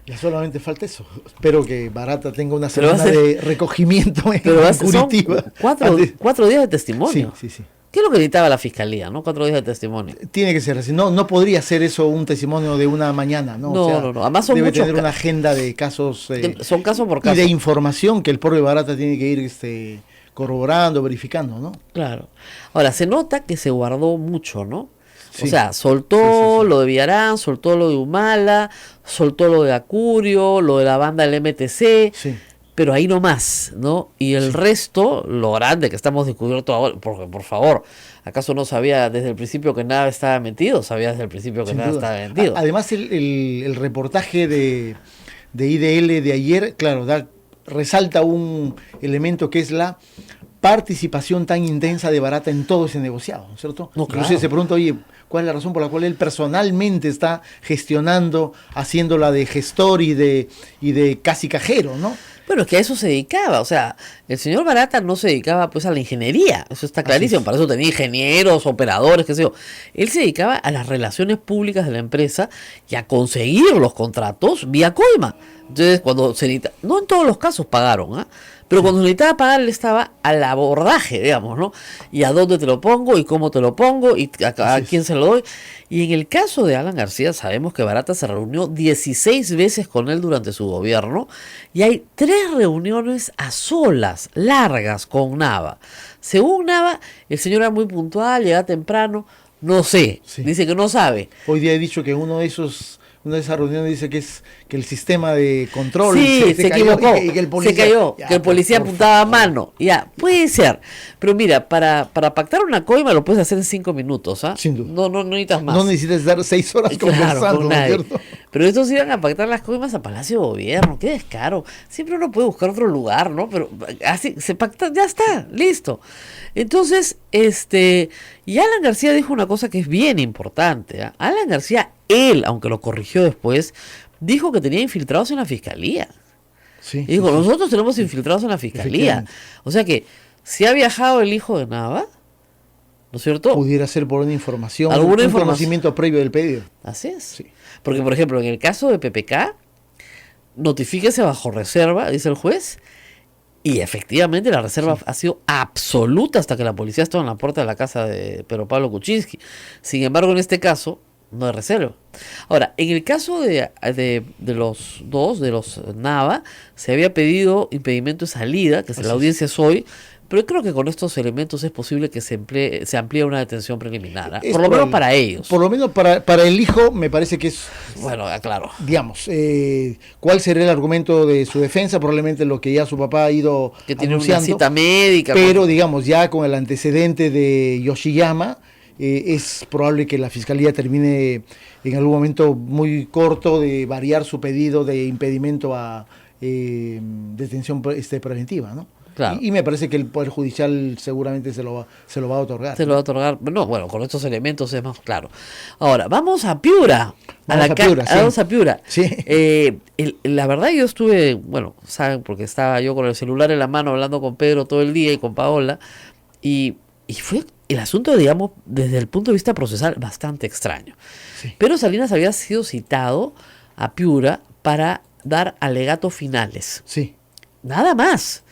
Ya solamente falta eso. Espero que Barata tenga una semana de recogimiento en Curitiba.
Son 4 días de testimonio.
Sí.
¿Qué es lo que necesitaba la fiscalía, no? 4 días de testimonio.
Tiene que ser así. No podría ser eso un testimonio de una mañana, ¿no?
No. Además son
debe
muchos
tener una agenda de casos.
Son caso por caso.
Y de información que el propio Barata tiene que ir corroborando, verificando, ¿no?
Claro. Ahora, se nota que se guardó mucho, ¿no?
Sí.
O sea, soltó
Sí.
lo de Villarán, soltó lo de Humala, soltó lo de Acurio, lo de la banda del MTC.
Sí.
Pero ahí no más, ¿no? Y el resto, lo grande que estamos descubriendo ahora, porque por favor, ¿acaso no sabía desde el principio que nada estaba metido? Sabía desde el principio que
Sin
nada
duda.
estaba metido.
Además, el reportaje de IDL de ayer, claro, resalta un elemento que es la participación tan intensa de Barata en todo ese negociado, ¿no es cierto?
No,
Incluso
claro.
se pregunta, oye, ¿cuál es la razón por la cual él personalmente está gestionando, haciéndola de gestor y de casi cajero, ¿no?
Bueno, es que a eso se dedicaba, o sea, el señor Barata no se dedicaba pues a la ingeniería, eso está clarísimo, para eso tenía ingenieros, operadores, qué sé yo. Él se dedicaba a las relaciones públicas de la empresa y a conseguir los contratos vía coima. Entonces, cuando se necesita, no en todos los casos pagaron, ¿ah? Pero cuando se necesitaba pagar, él estaba al abordaje, digamos, ¿no? Y a dónde te lo pongo, y cómo te lo pongo, y a quién se lo doy. Y en el caso de Alan García, sabemos que Barata se reunió 16 veces con él durante su gobierno, y hay 3 reuniones a solas, largas, con Nava. Según Nava, el señor era muy puntual, llegaba temprano, no sé, dice que no sabe.
Hoy día he dicho que una de esas reuniones dice que el sistema de control
se equivocó,
y que el policía,
se cayó,
ya,
que el policía apuntaba a
favor.
mano. Ya, puede ser. Pero mira, para pactar una coima lo puedes hacer en 5 minutos, ¿ah?
Sin duda.
No necesitas más.
No necesitas dar 6 horas
Claro,
conversando,
con
¿no es
nadie.
cierto?
Pero estos iban a pactar las coimas a Palacio de Gobierno, qué descaro. Siempre uno puede buscar otro lugar, ¿no? Pero así se pacta, ya está, listo. Entonces, y Alan García dijo una cosa que es bien importante, ¿ah? Alan García, él, aunque lo corrigió después, dijo que tenía infiltrados en la fiscalía.
Sí,
Y dijo,
sí, sí.
nosotros tenemos infiltrados en la fiscalía.
Efectivamente.
O sea que, si ha viajado el hijo de Nava, ¿no es cierto?
Pudiera ser por una información,
¿Alguna
un
información?
conocimiento previo del pedido.
Así es.
Sí.
Porque, por ejemplo, en el caso de PPK, notifíquese bajo reserva, dice el juez, y efectivamente la reserva ha sido absoluta hasta que la policía estaba en la puerta de la casa de Pedro Pablo Kuczynski. Sin embargo, en este caso, no hay reserva. Ahora, en el caso de los dos, de los Nava, se había pedido impedimento de salida, que la audiencia es hoy, pero creo que con estos elementos es posible que se amplíe una detención preliminar, ¿ah?
Es
Por lo menos
probable.
para ellos.
Por lo menos para el hijo me parece que es,
Bueno, claro.
digamos, ¿cuál sería el argumento de su defensa? Probablemente lo que ya su papá ha ido
Que tiene
anunciando,
una cita médica.
pero digamos, ya con el antecedente de Yoshiyama, es probable que la fiscalía termine en algún momento muy corto de variar su pedido de impedimento a detención preventiva, ¿no?
Claro.
Y me parece que el Poder Judicial seguramente se lo va a otorgar.
Se lo va a otorgar. No, bueno, con estos elementos es más claro. Ahora, vamos a Piura.
Vamos a Piura, sí.
Vamos a Piura.
Sí.
La verdad yo estuve, bueno, saben, porque estaba yo con el celular en la mano hablando con Pedro todo el día y con Paola, y fue el asunto, digamos, desde el punto de vista procesal, bastante extraño.
Sí.
Pedro Salinas había sido citado a Piura para dar alegatos finales.
Sí.
Nada más.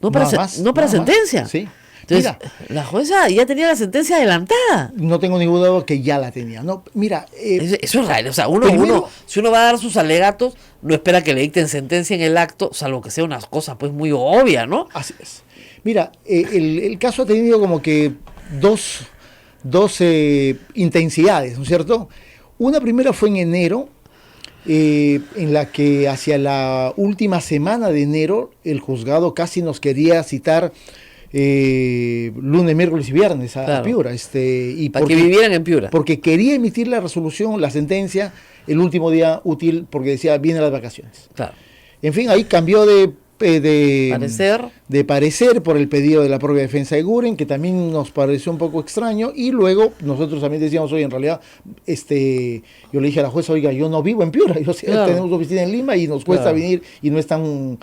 No para,
Nada más,
no para
nada más.
sentencia.
Sí.
Entonces,
Mira,
la jueza ya tenía la sentencia adelantada.
no tengo ninguna duda que ya la tenía. No, mira,
Eso es raro. O sea,
primero-
si uno va a dar sus alegatos, no espera que le dicten sentencia en el acto, salvo que sea unas cosas pues muy obvias, ¿no?
así es. Mira, el caso ha tenido como que dos intensidades, ¿no es cierto? Una primera fue en enero, en la que hacia la última semana de enero el juzgado casi nos quería citar lunes, miércoles y viernes a
Claro.
Piura. Y
Para que vivieran en Piura.
porque quería emitir la resolución, la sentencia, el último día útil, porque decía, vienen las vacaciones.
Claro.
En fin, ahí cambió de parecer por el pedido de la propia defensa de Guren, que también nos pareció un poco extraño, y luego nosotros también decíamos, oye, en realidad, yo le dije a la jueza, oiga, yo no vivo en Piura,
Claro.
tenemos oficina en Lima y nos cuesta
Claro.
venir y no es tan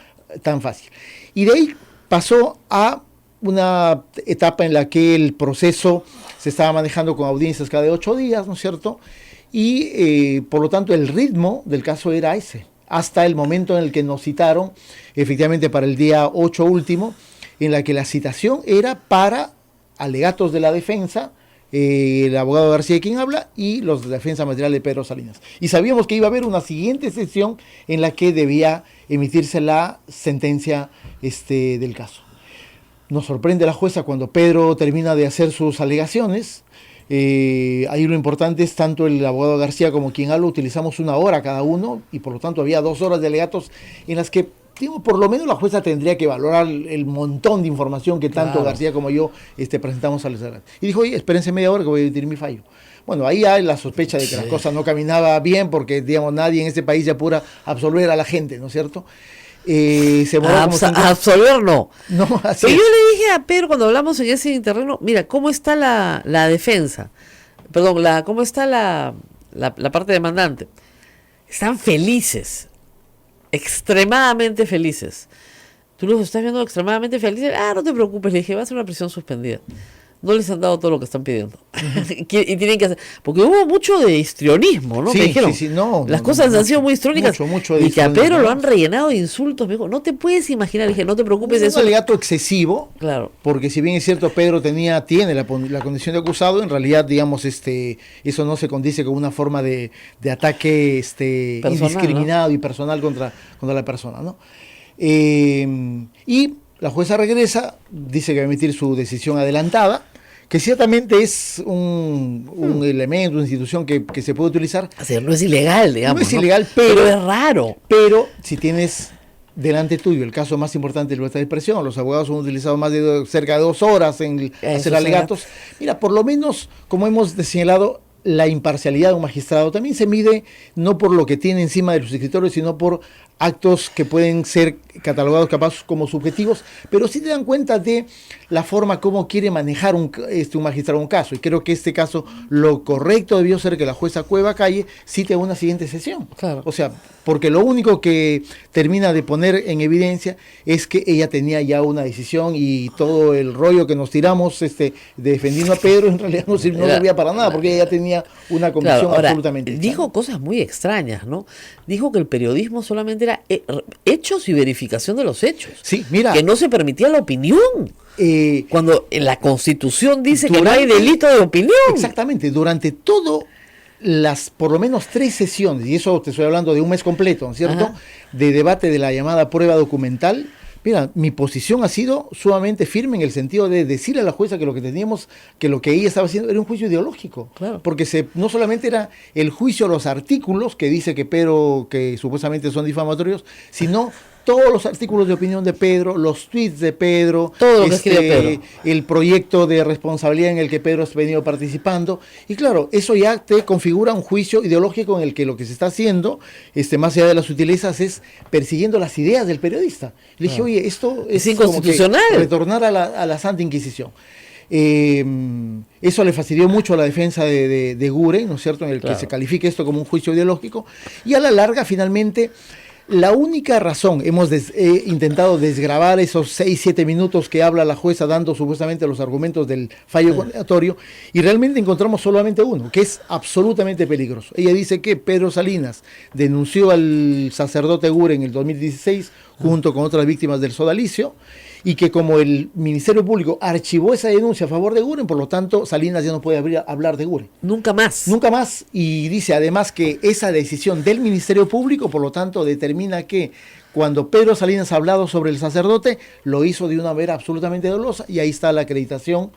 fácil. Y de ahí pasó a una etapa en la que el proceso se estaba manejando con audiencias cada 8 días, ¿no es cierto? Y por lo tanto el ritmo del caso era ese, hasta el momento en el que nos citaron, efectivamente para el día 8 último, en la que la citación era para alegatos de la defensa, el abogado García quien habla, y los de la defensa material de Pedro Salinas. Y sabíamos que iba a haber una siguiente sesión en la que debía emitirse la sentencia del caso. Nos sorprende la jueza cuando Pedro termina de hacer sus alegaciones. Ahí lo importante es tanto el abogado García como quien habla, utilizamos 1 hora cada uno y por lo tanto había 2 horas de alegatos en las que, digo, por lo menos la jueza tendría que valorar el montón de información que tanto
Claro.
García como yo presentamos al Senado. Y dijo, oye, espérense media hora que voy a emitir mi fallo. Bueno, ahí hay la sospecha de que la cosa no caminaba bien porque, digamos, nadie en este país se apura a absolver a la gente, ¿no es cierto? Se demoró como 50
Absolver no.
No, así
Pero
es.
yo le dije a Pedro cuando hablamos en ese terreno, mira, ¿cómo está la defensa? Perdón, ¿cómo está la parte demandante? Están felices, extremadamente felices. Tú los estás viendo extremadamente felices. No te preocupes, le dije, va a ser una prisión suspendida. No les han dado todo lo que están pidiendo. Y tienen que hacer. Porque hubo mucho de histrionismo, ¿no?
Sí,
Me dijeron.
sí, no,
las
no,
cosas
no,
han sido muy histrónicas.
mucho de
y que a
histrionismo,
Pedro lo
¿no?
han rellenado de insultos. Me dijo, no te puedes imaginar. Le dije, no te preocupes,
Es
eso.
un alegato excesivo,
Claro.
porque si bien es cierto Pedro tiene la condición de acusado, en realidad, digamos, eso no se condice con una forma de ataque
Personal,
indiscriminado y personal contra la persona, ¿no? Y la jueza regresa, dice que va a emitir su decisión adelantada, que ciertamente es un elemento, una institución que se puede utilizar,
O sea, no es ilegal, digamos.
No es ilegal, pero-
pero es raro.
pero si tienes delante tuyo el caso más importante de libertad de expresión, los abogados han utilizado cerca de 2 horas en hacer alegatos. Mira, por lo menos, como hemos señalado, la imparcialidad de un magistrado también se mide no por lo que tiene encima de los escritorios, sino por actos que pueden ser catalogados capaz como subjetivos, pero sí te dan cuenta de la forma como quiere manejar un magistrado un caso. Y creo que este caso, lo correcto debió ser que la jueza Cueva Calle cite una siguiente sesión.
Claro.
O sea, porque lo único que termina de poner en evidencia es que ella tenía ya una decisión y todo el rollo que nos tiramos defendiendo a Pedro en realidad no servía para nada, porque ella tenía una convicción
Claro, ahora,
absolutamente
dijo cosas muy extrañas, ¿no? Dijo que el periodismo solamente era hechos y verificación de los hechos.
Sí, mira.
Que no se permitía la opinión. Cuando en la Constitución dice que no hay
durante-
delito de opinión.
Exactamente, durante todo por lo menos 3 sesiones, y eso te estoy hablando de un mes completo, ¿no es cierto?,
Ajá.
de debate de la llamada prueba documental. Mira, mi posición ha sido sumamente firme en el sentido de decirle a la jueza que lo que teníamos, que lo que ella estaba haciendo era un juicio ideológico.
Claro.
Porque no solamente era el juicio a los artículos que dice que Pedro, que supuestamente son difamatorios, sino todos los artículos de opinión de Pedro, los tweets de Pedro,
Todo lo que escribe Pedro.
el proyecto de responsabilidad en el que Pedro ha venido participando. Y claro, eso ya te configura un juicio ideológico en el que lo que se está haciendo, más allá de las sutilezas, es persiguiendo las ideas del periodista. Le dije, oye, esto
Es
como que
inconstitucional.
retornar a la Santa Inquisición. Eso le fastidió mucho a la defensa de Guren, ¿no es cierto?, en el
Claro.
que se califique esto como un juicio ideológico. Y a la larga, finalmente, La única razón, hemos intentado desgravar esos 6-7 minutos que habla la jueza dando supuestamente los argumentos del fallo condenatorio, y realmente encontramos solamente uno, que es absolutamente peligroso. Ella dice que Pedro Salinas denunció al sacerdote Eguren en el 2016 junto con otras víctimas del sodalicio, y que como el Ministerio Público archivó esa denuncia a favor de Eguren, por lo tanto Salinas ya no puede hablar de Eguren.
Nunca más.
Nunca más, y dice además que esa decisión del Ministerio Público, por lo tanto, determina que cuando Pedro Salinas ha hablado sobre el sacerdote, lo hizo de una manera absolutamente dolosa, y ahí está la acreditación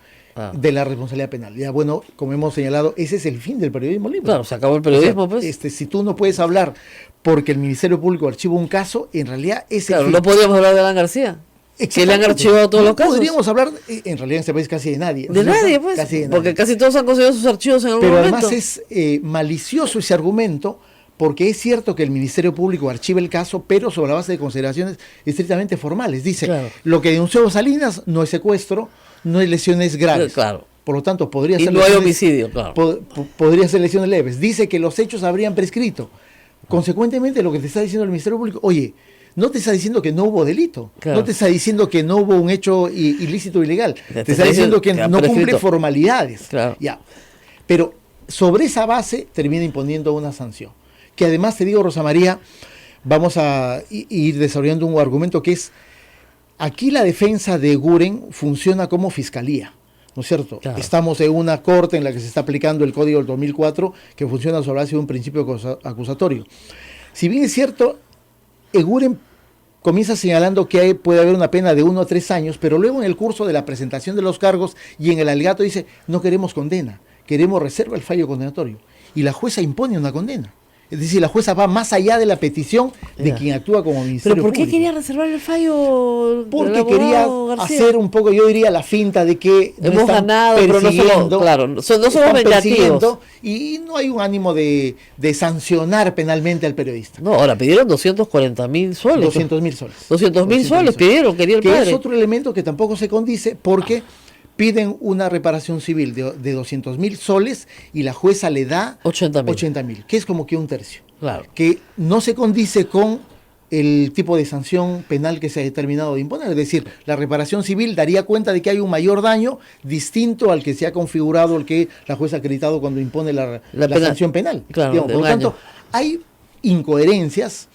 de la responsabilidad penal. Ya bueno, como hemos señalado, ese es el fin del periodismo libre.
Claro, se acabó el periodismo,
o sea,
pues.
si tú no puedes hablar porque el Ministerio Público archiva un caso, en realidad es el
Claro,
fin.
no podíamos hablar de Alan García. Que le han archivado todos los casos.
Podríamos hablar, en realidad en este país casi de nadie.
De nadie, pues.
Casi de nadie.
Porque casi todos han conseguido sus archivos en algún
Pero
momento.
además es malicioso ese argumento, porque es cierto que el Ministerio Público archiva el caso, pero sobre la base de consideraciones estrictamente formales. Dice,
Claro.
lo que denunció Salinas no es secuestro, no es lesiones graves.
Claro.
Por lo tanto, podría
Y
ser
no hay
lesiones-
homicidio, claro.
podría ser lesiones leves. Dice que los hechos habrían prescrito. Consecuentemente, lo que te está diciendo el Ministerio Público, oye, no te está diciendo que no hubo delito,
Claro.
no te está diciendo que no hubo un hecho ilícito o ilegal,
Te
te está diciendo que
ha
no cumple
prescrito.
formalidades.
Claro.
Ya. Pero sobre esa base termina imponiendo una sanción. Que además, te digo, Rosa María, vamos a ir desarrollando un argumento que es, aquí la defensa de Eguren funciona como fiscalía, ¿no es cierto?
Claro.
Estamos en una corte en la que se está aplicando el Código del 2004, que funciona sobre la base de un principio acusatorio. Si bien es cierto, Eguren comienza señalando que puede haber una pena de 1 a 3 años, pero luego en el curso de la presentación de los cargos y en el alegato dice, no queremos condena, queremos reserva el fallo condenatorio. Y la jueza impone una condena. Es decir, la jueza va más allá de la petición de
Ya.
quien actúa como Ministerio
¿Pero por qué
Público.
quería reservar el fallo? del
Porque quería
abogado García?
hacer un poco, yo diría, la finta de que no
Hemos
están
ganado, pero no somos,
persiguiendo,
claro, no somos
están
vengativos.
persiguiendo, y no hay un ánimo de sancionar penalmente al periodista.
No, ahora pidieron 240.000 soles.
200.000 soles.
200.000 soles pidieron, quería el
Que
padre.
es otro elemento que tampoco se condice, porque piden una reparación civil de 200.000 soles y la jueza le da
80.000.
80.000, que es como que un tercio.
Claro.
Que no se condice con el tipo de sanción penal que se ha determinado de imponer. Es decir, la reparación civil daría cuenta de que hay un mayor daño distinto al que se ha configurado, el que la jueza ha acreditado cuando impone la
pena-
sanción penal.
claro,
Digamos,
de
por lo
un
tanto,
año.
hay incoherencias,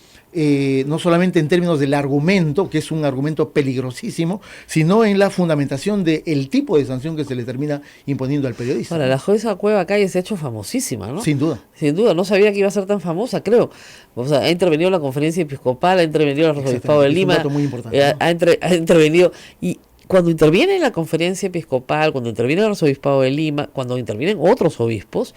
no solamente en términos del argumento, que es un argumento peligrosísimo, sino en la fundamentación del tipo de sanción que se le termina imponiendo al periodista.
Ahora, la jueza Cueva Calle se ha hecho famosísima, ¿no?
Sin duda.
Sin duda, no sabía que iba a ser tan famosa, creo. O sea, ha intervenido en la conferencia episcopal, ha intervenido en el arzobispado de
Exactamente, es un
Lima.
dato muy importante, ¿no?
Ha intervenido. Y cuando interviene en la conferencia episcopal, cuando interviene en el arzobispado de Lima, cuando intervienen otros obispos,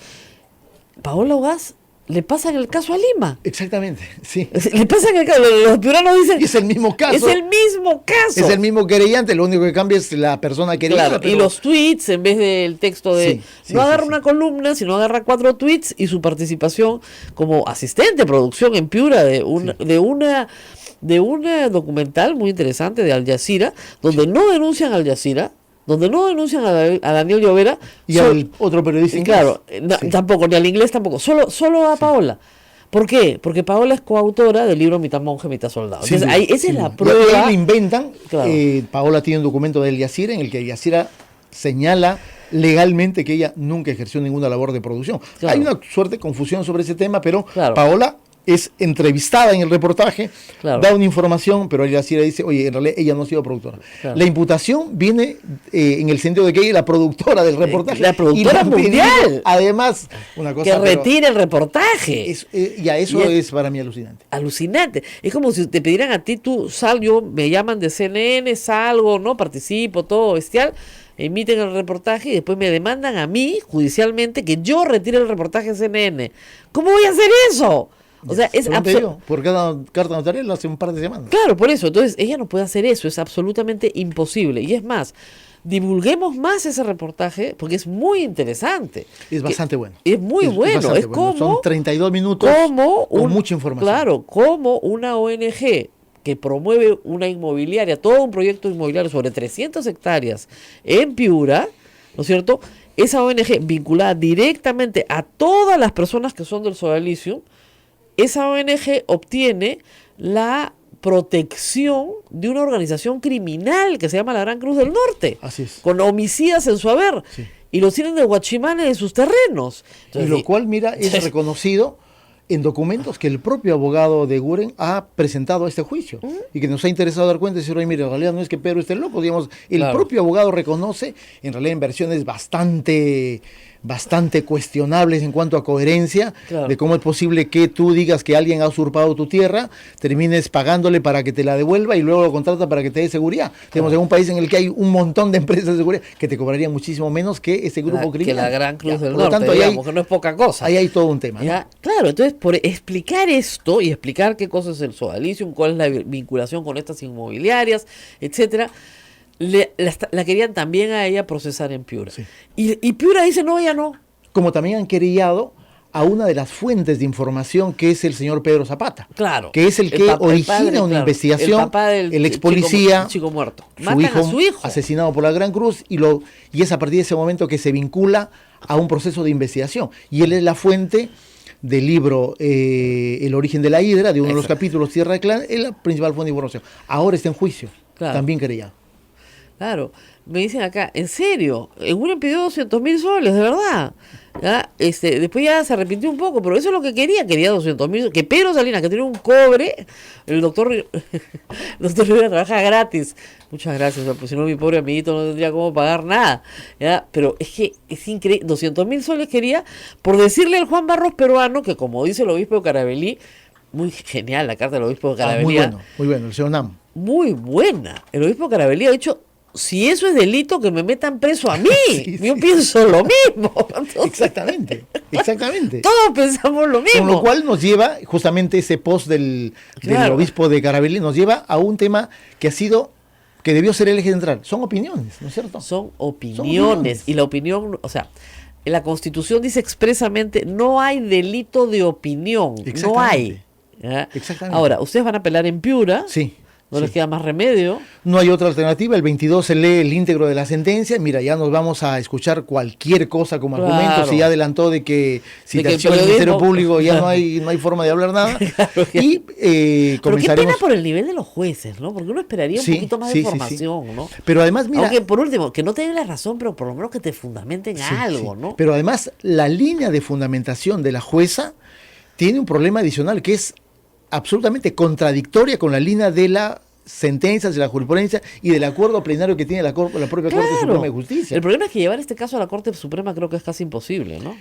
Paola Ugaz le pasan el caso a Lima.
Exactamente, sí.
Le pasan el caso. Los piuranos dicen.
Y es el mismo caso.
Es el mismo caso.
Es el mismo querellante, lo único que cambia es la persona querellada.
Claro,
pero-
y los tweets, en vez del texto de...
Sí, sí,
no
sí,
agarra
sí.
una columna, sino agarra 4 tweets y su participación como asistente de producción en Piura de una documental muy interesante de Al Jazeera, donde no denuncian a Al Jazeera, donde no denuncian a Daniel Llovera.
Y al otro periodista
y
inglés.
claro,
Sí.
tampoco, ni al inglés tampoco, solo a Paola. ¿Por qué? Porque Paola es coautora del libro Mitad monje, mitad soldado.
Sin
Entonces,
duda,
ahí, esa es
sin
la
duda. Y
prueba.
ahí lo inventan.
Claro.
Paola tiene un documento del Jazeera en el el Jazeera señala legalmente que ella nunca ejerció ninguna labor de producción.
Claro.
Hay una suerte de confusión sobre ese tema, pero
Claro.
Paola es entrevistada en el reportaje,
Claro.
da una información, pero el Jazeera dice, oye, en realidad ella no ha sido productora.
Claro.
La imputación viene en el sentido de que ella es la productora del reportaje.
la productora
y le han pedido,
mundial.
Además, una cosa...
Que
pero
retire el reportaje.
ya, eso
Y
es para mí alucinante.
Alucinante. Es como si te pidieran a ti, tú sal, yo me llaman de CNN, salgo, ¿no? Participo, todo bestial, emiten el reportaje y después me demandan a mí, judicialmente, que yo retire el reportaje de CNN. ¿Cómo voy a hacer eso? O sea, es
Pero no te
absoluto.
digo, por cada carta notarial hace un par de semanas.
Claro, por eso. Entonces, ella no puede hacer eso, es absolutamente imposible. Y es más, divulguemos más ese reportaje porque es muy interesante.
Es bastante bueno.
Es muy bueno.
bastante
Es como.
Son 32 minutos
como
con mucha información.
Claro, como una ONG que promueve una inmobiliaria, todo un proyecto inmobiliario sobre 300 hectáreas en Piura, ¿no es cierto? Esa ONG vinculada directamente a todas las personas que son del sodalicio, esa ONG obtiene la protección de una organización criminal que se llama la Gran Cruz del Norte,
Así es.
con homicidas en su haber,
Sí.
y los tienen de guachimanes en sus terrenos. Entonces,
Y lo cual, mira, es reconocido en documentos que el propio abogado de Guren ha presentado a este juicio y que nos ha interesado dar cuenta y decir, oye, mire, en realidad no es que Pedro esté loco, digamos, el
Claro.
propio abogado reconoce, en realidad en versiones bastante cuestionables en cuanto a coherencia,
Claro.
de cómo es posible que tú digas que alguien ha usurpado tu tierra, termines pagándole para que te la devuelva y luego lo contrata para que te dé seguridad. Digamos, en un país en el que hay un montón de empresas de seguridad que te cobrarían muchísimo menos que ese grupo
que
criminal.
la Gran Cruz
Ya,
del
por lo
Norte,
tanto, ahí
digamos, que no es poca cosa.
ahí hay todo un tema, ¿no?
Ya, claro, entonces por explicar esto y explicar qué cosa es el sodalicium, cuál es la vinculación con estas inmobiliarias, etcétera, la querían también a ella procesar en Piura.
Sí.
Y Piura dice, no, ya no.
Como también han querellado a una de las fuentes de información que es el señor Pedro Zapata.
Claro.
Que es el que origina
padre,
una
claro,
investigación,
el papá del
ex policía,
chico muerto.
su
Matan
hijo,
a su hijo.
asesinado por la Gran Cruz, y es a partir de ese momento que se vincula a un proceso de investigación. Y él es la fuente del libro El origen de la hidra, de uno de los
Exacto.
capítulos Tierra de Clan, es la principal fuente de información. Ahora está en juicio,
Claro.
también querellado.
Claro, me dicen acá, en serio, uno pidió 200.000 soles, de verdad. ¿Ya? Después ya se arrepintió un poco, pero eso es lo que quería 200.000, que Pedro Salinas, que tiene un cobre, el doctor Rivera trabaja gratis. Muchas gracias, pues si no mi pobre amiguito no tendría cómo pagar nada. ¿Ya? Pero es que es increíble, 200.000 soles quería por decirle al Juan Barros peruano, que como dice el obispo de Carabalí, muy genial la carta del obispo de Carabalí.
Muy bueno, el señor Nam.
Muy buena. El obispo Carabalí ha dicho, si eso es delito, que me metan preso a mí.
Sí,
Yo
sí.
pienso lo mismo. Entonces,
Exactamente.
todos pensamos lo mismo.
Con lo cual nos lleva, justamente ese post del
Claro.
obispo de Carabalí, nos lleva a un tema que debió ser el eje central. Son opiniones, ¿no es cierto?
Son opiniones.
opiniones.
Y la opinión, o sea, la Constitución dice expresamente, no hay delito de opinión. No hay. ¿Ya?
Exactamente.
Ahora, ustedes van a apelar en Piura.
Sí.
No les
sí.
queda más remedio.
No hay otra alternativa. El 22 se lee el íntegro de la sentencia. Mira, ya nos vamos a escuchar cualquier cosa como
Claro.
argumento. Se ya adelantó de que
De que el
citación del Ministerio
periodismo-
Público ya no hay forma de hablar nada.
Claro, ya.
Y
Pero qué
comenzaremos.
pena por el nivel de los jueces, ¿no? Porque uno esperaría un
Sí,
poquito más
sí,
de
sí, sí.
información, ¿no?
Pero además, mira.
Aunque por último, que no te den la razón, pero por lo menos que te fundamenten
Sí,
algo,
sí.
¿no?
Pero además, la línea de fundamentación de la jueza tiene un problema adicional que es absolutamente contradictoria con la línea de las sentencias, de la jurisprudencia y del acuerdo plenario que tiene la propia Corte Suprema de Justicia.
El problema es que llevar este caso a la Corte Suprema creo que es casi imposible, ¿no?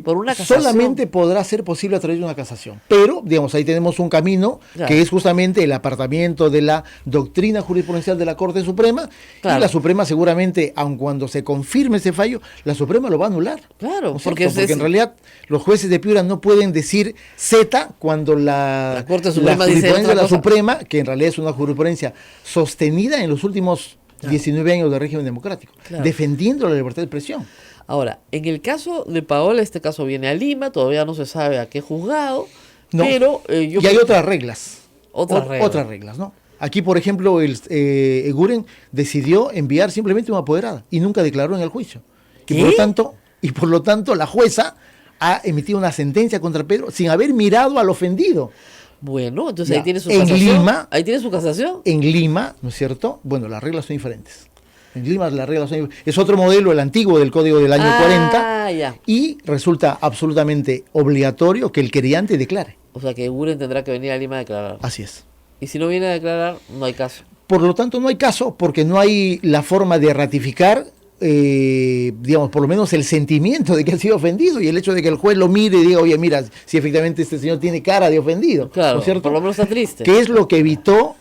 Por una casación.
Solamente podrá ser posible a través de una casación. Pero, digamos, ahí tenemos un camino
Claro.
que es justamente el apartamiento de la doctrina jurisprudencial de la Corte Suprema.
Claro.
Y la Suprema seguramente, aun cuando se confirme ese fallo, la Suprema lo va a anular.
Claro,
¿No es
porque
cierto? En realidad los jueces de Piura no pueden decir Z cuando la
Corte Suprema dice
jurisprudencia
otra
de la
cosa.
Suprema, que en realidad es una jurisprudencia sostenida en los últimos 19 años de régimen democrático,
Claro.
defendiendo la libertad de expresión.
Ahora, en el caso de Paola, este caso viene a Lima, todavía no se sabe a qué juzgado,
No.
pero yo
Y hay otras reglas.
Otras reglas.
Otras reglas, ¿no? Aquí, por ejemplo, Eguren decidió enviar simplemente una apoderada y nunca declaró en el juicio.
¿Qué?
Y por lo tanto, la jueza ha emitido una sentencia contra Pedro sin haber mirado al ofendido.
Bueno, entonces
Ya,
ahí tiene su
en
casación.
Lima-
Ahí tiene su casación.
En Lima, ¿no es cierto? Bueno, las reglas son diferentes. En Lima las reglas son diferentes. Es otro modelo, el antiguo del Código del año 40,
Ya.
y resulta absolutamente obligatorio que el querellante declare.
O sea que Guren tendrá que venir a Lima a declarar.
Así es.
Y si no viene a declarar, no hay caso.
Por lo tanto, no hay caso porque no hay la forma de ratificar, digamos, por lo menos el sentimiento de que ha sido ofendido y el hecho de que el juez lo mire y diga, oye, mira, si efectivamente este señor tiene cara de ofendido.
Claro,
¿no es cierto?
por lo menos está triste.
¿Qué es lo que evitó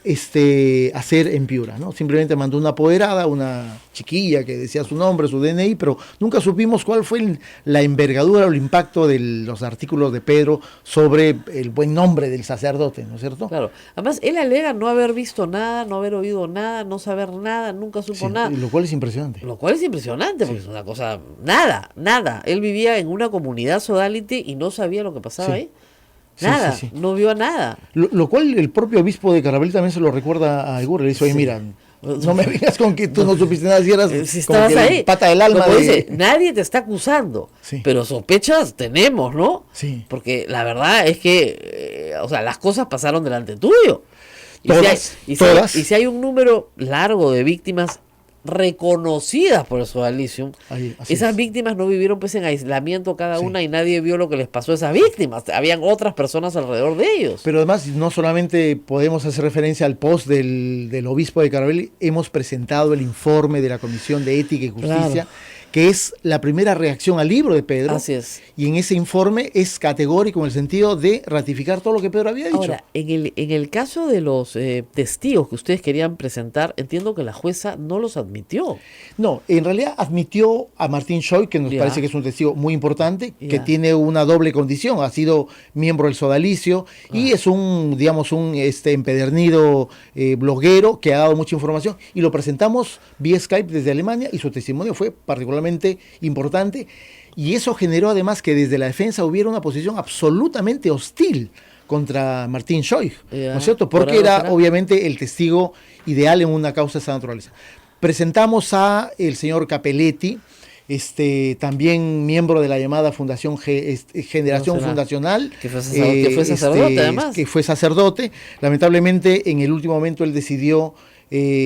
hacer en Piura? ¿No? Simplemente mandó una apoderada, una chiquilla que decía su nombre, su DNI, pero nunca supimos cuál fue la envergadura o el impacto de los artículos de Pedro sobre el buen nombre del sacerdote, ¿no es cierto?
Claro. Además, él alega no haber visto nada, no haber oído nada, no saber nada, nunca supo
Sí,
nada.
lo cual es impresionante.
Lo cual es impresionante, porque es una cosa, nada. Él vivía en una comunidad sodalite y no sabía lo que pasaba
Sí.
ahí.
Sí,
Nada,
sí, sí.
no vio nada.
Lo cual el propio obispo de Carabalí también se lo recuerda a Eguren. Le dice, oye,
Sí.
mira, No me vengas con que tú no supiste nada, si eras
Si
como
estabas
que
ahí.
el pata del alma.
Como
de-
dice, nadie te está acusando,
Sí.
pero sospechas tenemos, ¿no?
Sí.
Porque la verdad es que, o sea, las cosas pasaron delante tuyo. Y
Todas,
y
todas.
y si hay un número largo de víctimas reconocidas por el sodalicium,
Ahí, así
esas
es.
víctimas no vivieron pues en aislamiento cada
Sí.
una y nadie vio lo que les pasó a esas víctimas. Habían otras personas alrededor de ellos.
Pero además, no solamente podemos hacer referencia al post del obispo de Carabalí, hemos presentado el informe de la Comisión de Ética y Justicia,
Claro.
que es la primera reacción al libro de Pedro.
Así es.
Y en ese informe es categórico en el sentido de ratificar todo lo que Pedro había dicho.
Ahora, en el caso de los testigos que ustedes querían presentar, entiendo que la jueza no los admitió.
No, en realidad admitió a Martín Schoy, que nos
Ya.
parece que es un testigo muy importante, que
Ya.
tiene una doble condición, ha sido miembro del Sodalicio y es un, digamos, un empedernido bloguero que ha dado mucha información y lo presentamos vía Skype desde Alemania y su testimonio fue particularmente importante y eso generó además que desde la defensa hubiera una posición absolutamente hostil contra Martín Schoy,
Ya,
¿no es cierto?
por
Porque
algo
era
será.
obviamente el testigo ideal en una causa de esa naturaleza. Presentamos a el señor Capelletti, también miembro de la llamada Fundación Generación Fundacional,
Que fue sacerdote, además.
que fue sacerdote. Lamentablemente, en el último momento él decidió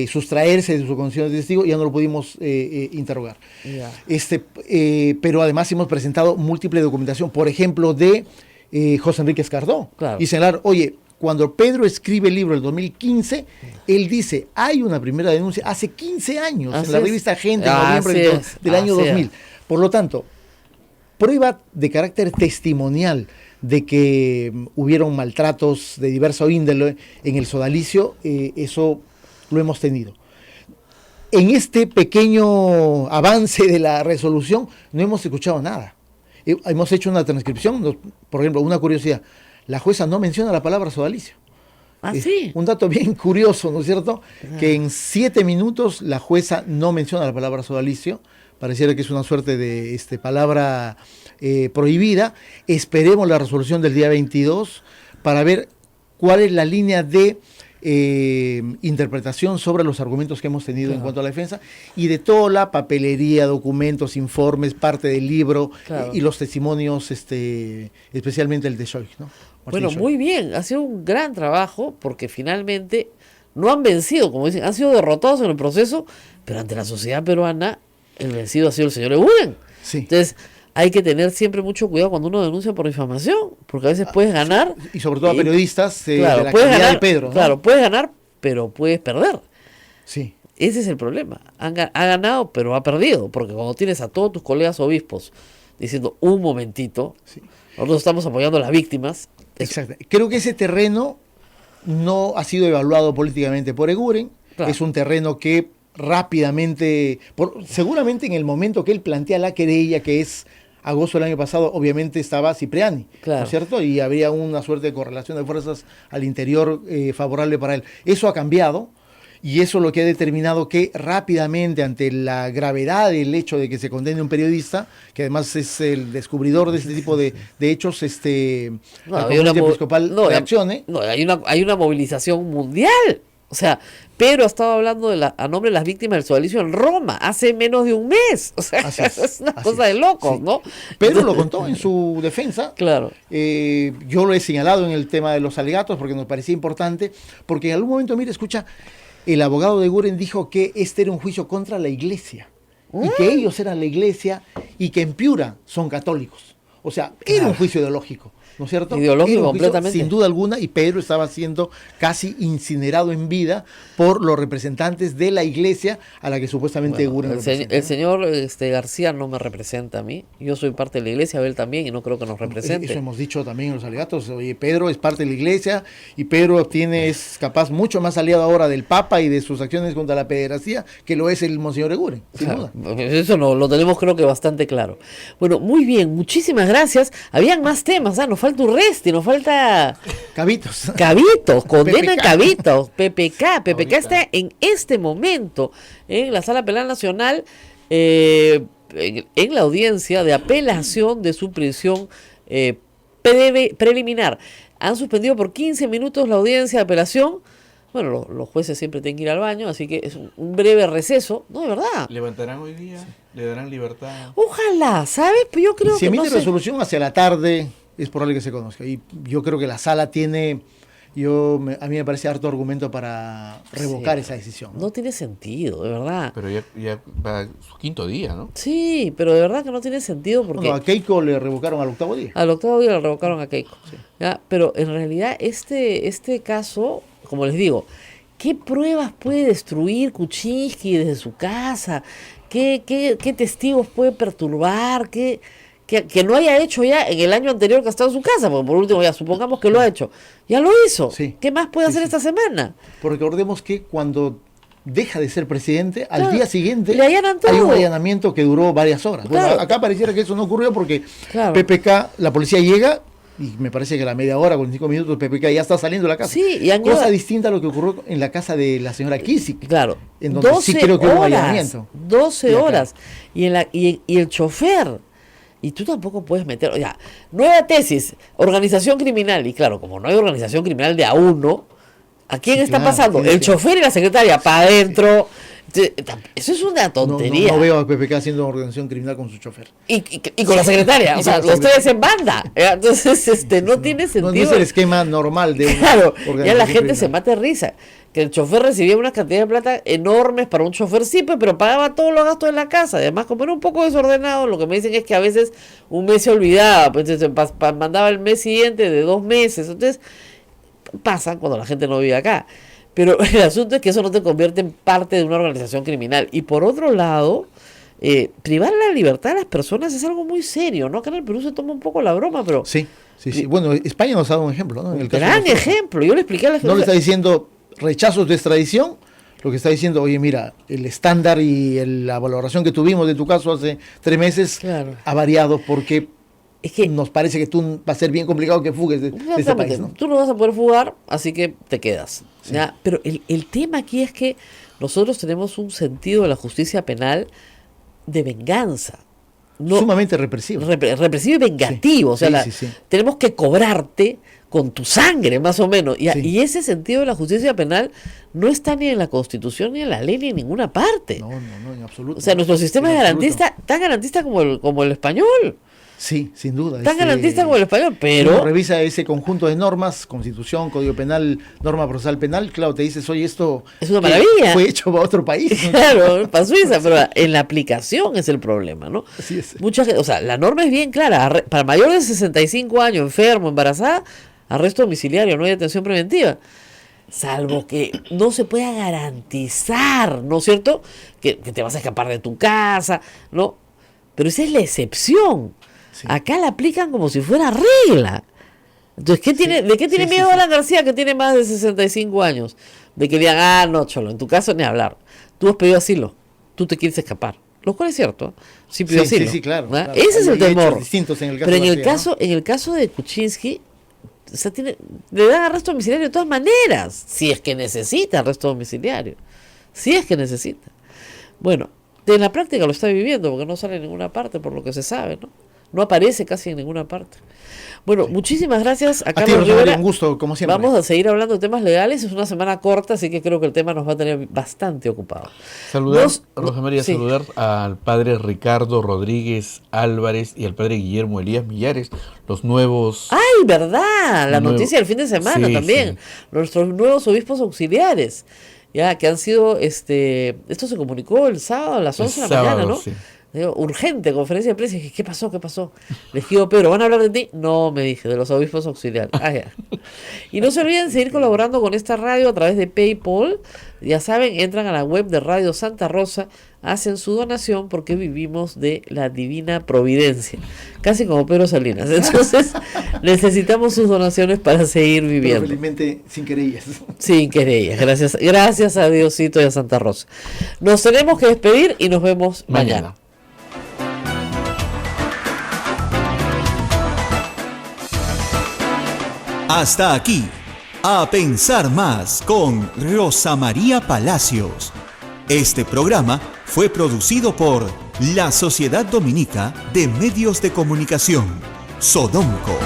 sustraerse de su condición de testigo y ya no lo pudimos interrogar.
Ya.
Pero además hemos presentado múltiple documentación, por ejemplo, de José Enrique Escardó.
Claro.
Y señalar, oye, cuando Pedro escribe el libro del 2015, él dice, hay una primera denuncia hace 15 años
Así
en la
es.
revista Gente, en
Así
noviembre
es,
del año
así es.
2000. Por lo tanto, prueba de carácter testimonial de que hubieron maltratos de diversa índole en el sodalicio, eso lo hemos tenido. En este pequeño avance de la resolución no hemos escuchado nada. Hemos hecho una transcripción, por ejemplo, una curiosidad. La jueza no menciona la palabra sodalicio.
Ah, sí.
Un dato bien curioso, ¿no es cierto? Que en 7 minutos la jueza no menciona la palabra sodalicio. Pareciera que es una suerte de palabra prohibida. Esperemos la resolución del día 22 para ver cuál es la línea de interpretación sobre los argumentos que hemos tenido en cuanto a la defensa y de toda la papelería, documentos, informes, parte del libro y los testimonios, especialmente el de Schoy, ¿no?
Bueno,
Schoy.
muy bien, ha sido un gran trabajo porque finalmente no han vencido, como dicen, han sido derrotados en el proceso, pero ante la sociedad peruana el vencido ha sido el señor Eguren.
Sí.
Entonces hay que tener siempre mucho cuidado cuando uno denuncia por difamación, porque a veces puedes ganar.
Y sobre todo a periodistas
claro,
de la
puedes
calidad
ganar,
de Pedro, ¿no?
Claro, puedes ganar, pero puedes perder.
Sí.
Ese es el problema. Ha ganado, pero ha perdido, porque cuando tienes a todos tus colegas obispos diciendo un momentito, nosotros estamos apoyando a las víctimas.
Exacto. Creo que ese terreno no ha sido evaluado políticamente por Eguren.
Claro.
Es un terreno que rápidamente, seguramente en el momento que él plantea la querella, que es agosto del año pasado, obviamente estaba Cipriani,
Claro.
¿no es cierto? Y habría una suerte de correlación de fuerzas al interior favorable para él. Eso ha cambiado. Y eso es lo que ha determinado que rápidamente, ante la gravedad del hecho de que se condene a un periodista, que además es el descubridor de este tipo de hechos, la Conferencia Episcopal reaccione.
No, hay una movilización mundial. O sea, Pedro ha estado hablando a nombre de las víctimas del sodalicio en Roma hace menos de un mes. O sea, es una cosa de locos, ¿no?
Pedro lo contó en su defensa.
Claro.
Yo lo he señalado en el tema de los alegatos porque nos parecía importante, porque en algún momento, mire, escucha, el abogado de Eguren dijo que este era un juicio contra la iglesia y que ellos eran la iglesia y que en Piura son católicos. O sea, era un juicio ideológico, ¿no es cierto?
Ideológico
Era un juicio,
completamente.
sin duda alguna, y Pedro estaba siendo casi incinerado en vida por los representantes de la iglesia a la que supuestamente Eguren representa.
El señor García no me representa a mí. Yo soy parte de la iglesia, él también, y no creo que nos represente.
Eso hemos dicho también en los alegatos. Oye, Pedro es parte de la iglesia y Pedro es capaz mucho más aliado ahora del Papa y de sus acciones contra la pederastía que lo es el Monseñor Eguren, sin duda.
Eso lo tenemos creo que bastante claro. Bueno, muy bien, muchísimas gracias. Habían más temas, nos falta Urresti, nos falta
Cabitos.
Cabitos, condenan
PPK.
Cabitos, PPK está en este momento en la Sala Penal Nacional en la audiencia de apelación de su prisión preliminar. Han suspendido por 15 minutos la audiencia de apelación Bueno, los jueces siempre tienen que ir al baño, así que es un breve receso. No, de verdad.
¿Levantarán hoy día? ¿Le darán libertad?
Ojalá, ¿sabes? Pero yo creo
Si
que
emite
no sé.
resolución hacia la tarde, es probable que se conozca. Y yo creo que la sala tiene, a mí me parece harto argumento para revocar
Sí.
esa decisión, ¿no?
No tiene sentido, de verdad.
Pero ya va su quinto día, ¿no?
Sí, pero de verdad que no tiene sentido porque
Bueno, a Keiko le revocaron al octavo día.
al octavo día le revocaron a Keiko. ¿Ya? Pero en realidad este caso, como les digo, ¿qué pruebas puede destruir Kuczynski desde su casa? ¿Qué testigos puede perturbar? Que no haya hecho ya en el año anterior que ha estado en su casa? Porque por último, ya supongamos que lo ha hecho. Ya lo hizo.
Sí.
¿Qué más puede
Sí,
hacer
sí.
esta semana?
Porque recordemos que cuando deja de ser presidente, al
Claro,
día siguiente
le allanan
hay un
todo.
allanamiento que duró varias horas. Bueno,
Claro.
acá pareciera que eso no ocurrió porque
Claro.
PPK, la policía llega y me parece que a la media hora, 45 minutos, PPK ya está saliendo de la casa.
Sí, y han
Cosa
llevado-
distinta a lo que ocurrió en la casa de la señora Kisik.
Claro,
En donde sí creo que hubo un allanamiento.
12
Y acá.
horas. Y el chofer. Y tú tampoco puedes meter. Ya, nueva tesis, organización criminal. Y claro, como no hay organización criminal de a uno, ¿a quién
Sí,
está
claro,
pasando?
tienes
El
que-
chofer y la secretaria para adentro. Eso es una tontería.
No veo a PPK haciendo organización criminal con su chofer.
Y con la secretaria,
Y
o sea,
con la
los tres en banda. ¿Ya? Entonces, no tiene sentido.
No es el esquema normal de una
Claro, ya
organización
la gente se
criminal.
mata de risa. Que el chofer recibía una cantidad de plata enormes para un chofer, sí, pero pagaba todos los gastos de la casa. Además, como era un poco desordenado, lo que me dicen es que a veces un mes se olvidaba, pues entonces mandaba el mes siguiente de 2 meses. Entonces, pasa cuando la gente no vive acá. Pero el asunto es que eso no te convierte en parte de una organización criminal. Y por otro lado, privar la libertad de las personas es algo muy serio, ¿no? Acá en el Perú se toma un poco la broma, pero
Sí. Bueno, España nos ha dado un ejemplo, ¿no? En el caso de
gran
nosotros.
ejemplo. Yo le expliqué a la gente.
No le está diciendo rechazo de extradición, lo que está diciendo, oye, mira, el estándar y la valoración que tuvimos de tu caso hace 3 meses
Claro.
ha variado porque
Es que
nos parece que tú va a ser bien complicado que fugues de este
exactamente,
país, ¿no?
tú no vas a poder fugar, así que te quedas. ¿Ya? Pero el tema aquí es que nosotros tenemos un sentido de la justicia penal de venganza. No,
Sumamente represivo.
represivo y vengativo.
Sí,
O sea,
sí, sí.
tenemos que cobrarte con tu sangre, más o menos.
Sí.
Y ese sentido de la justicia penal no está ni en la Constitución, ni en la ley, ni en ninguna parte.
No, en absoluto.
O sea, nuestro sistema
En
es
absoluto.
tan garantista como el español.
Sí, sin duda.
Tan garantista como el español,
Si uno
pero...
revisa ese conjunto de normas, Constitución, Código Penal, norma procesal penal, claro, te dices, oye, esto
Es una
que
maravilla.
fue hecho para otro país.
Claro, para Suiza, pero en la aplicación es el problema, ¿no?
Así es.
Mucha gente, o sea, la norma es bien clara. Para mayor de 65 años, enfermo, embarazada, arresto domiciliario, no hay detención preventiva. Salvo que no se pueda garantizar, ¿no es cierto? Que te vas a escapar de tu casa, ¿no? Pero esa es la excepción.
Sí.
Acá la aplican como si fuera regla. Entonces, ¿de qué tiene
sí,
miedo
sí.
Alan García, que tiene más de 65 años? De que le digan, no, cholo, en tu caso ni hablar. Tú has pedido asilo, tú te quieres escapar. Lo cual es cierto, ¿eh? Sí pidió
Sí,
asilo.
sí, claro,
¿verdad?
claro.
Ese es
Hay
el
hechos
temor.
distintos en el caso
Pero en
de
el
García,
caso, en el caso de Kuczynski, o sea, le dan arresto domiciliario de todas maneras, si es que necesita arresto domiciliario. Si es que necesita. Bueno, en la práctica lo está viviendo, porque no sale en ninguna parte, por lo que se sabe, ¿no? No aparece casi en ninguna parte. Bueno, muchísimas gracias a
A ti,
Carlos
Rosa María,
Rivera.
un gusto, como siempre.
Vamos a seguir hablando de temas legales. Es una semana corta, así que creo que el tema nos va a tener bastante ocupado.
Saludar,
Dos-
Rosa María,
sí.
saludar al padre Ricardo Rodríguez Álvarez y al padre Guillermo Elías Millares, los nuevos...
¡Ay, verdad! La
Nuevo-
noticia del fin de semana
Sí,
también.
sí.
Nuestros nuevos obispos auxiliares, ya que han sido, esto se comunicó el sábado a las 11 de la
sábado,
mañana, ¿no?
sí.
Digo, urgente, conferencia de prensa. Y dije, ¿qué pasó? ¿Qué pasó? Les digo, Pedro, ¿van a hablar de ti? No, me dije, de los obispos auxiliares. Ah, ya. Y no se olviden seguir colaborando con esta radio a través de PayPal. Ya saben, entran a la web de Radio Santa Rosa, hacen su donación porque vivimos de la divina providencia. Casi como Pedro Salinas. Entonces, necesitamos sus donaciones para seguir
Pero
viviendo.
felizmente sin querellas.
Sin querellas. Gracias a Diosito y a Santa Rosa. Nos tenemos que despedir y nos vemos mañana.
Hasta aquí, A Pensar Más con Rosa María Palacios. Este programa fue producido por la Sociedad Dominica de Medios de Comunicación, Sodomco.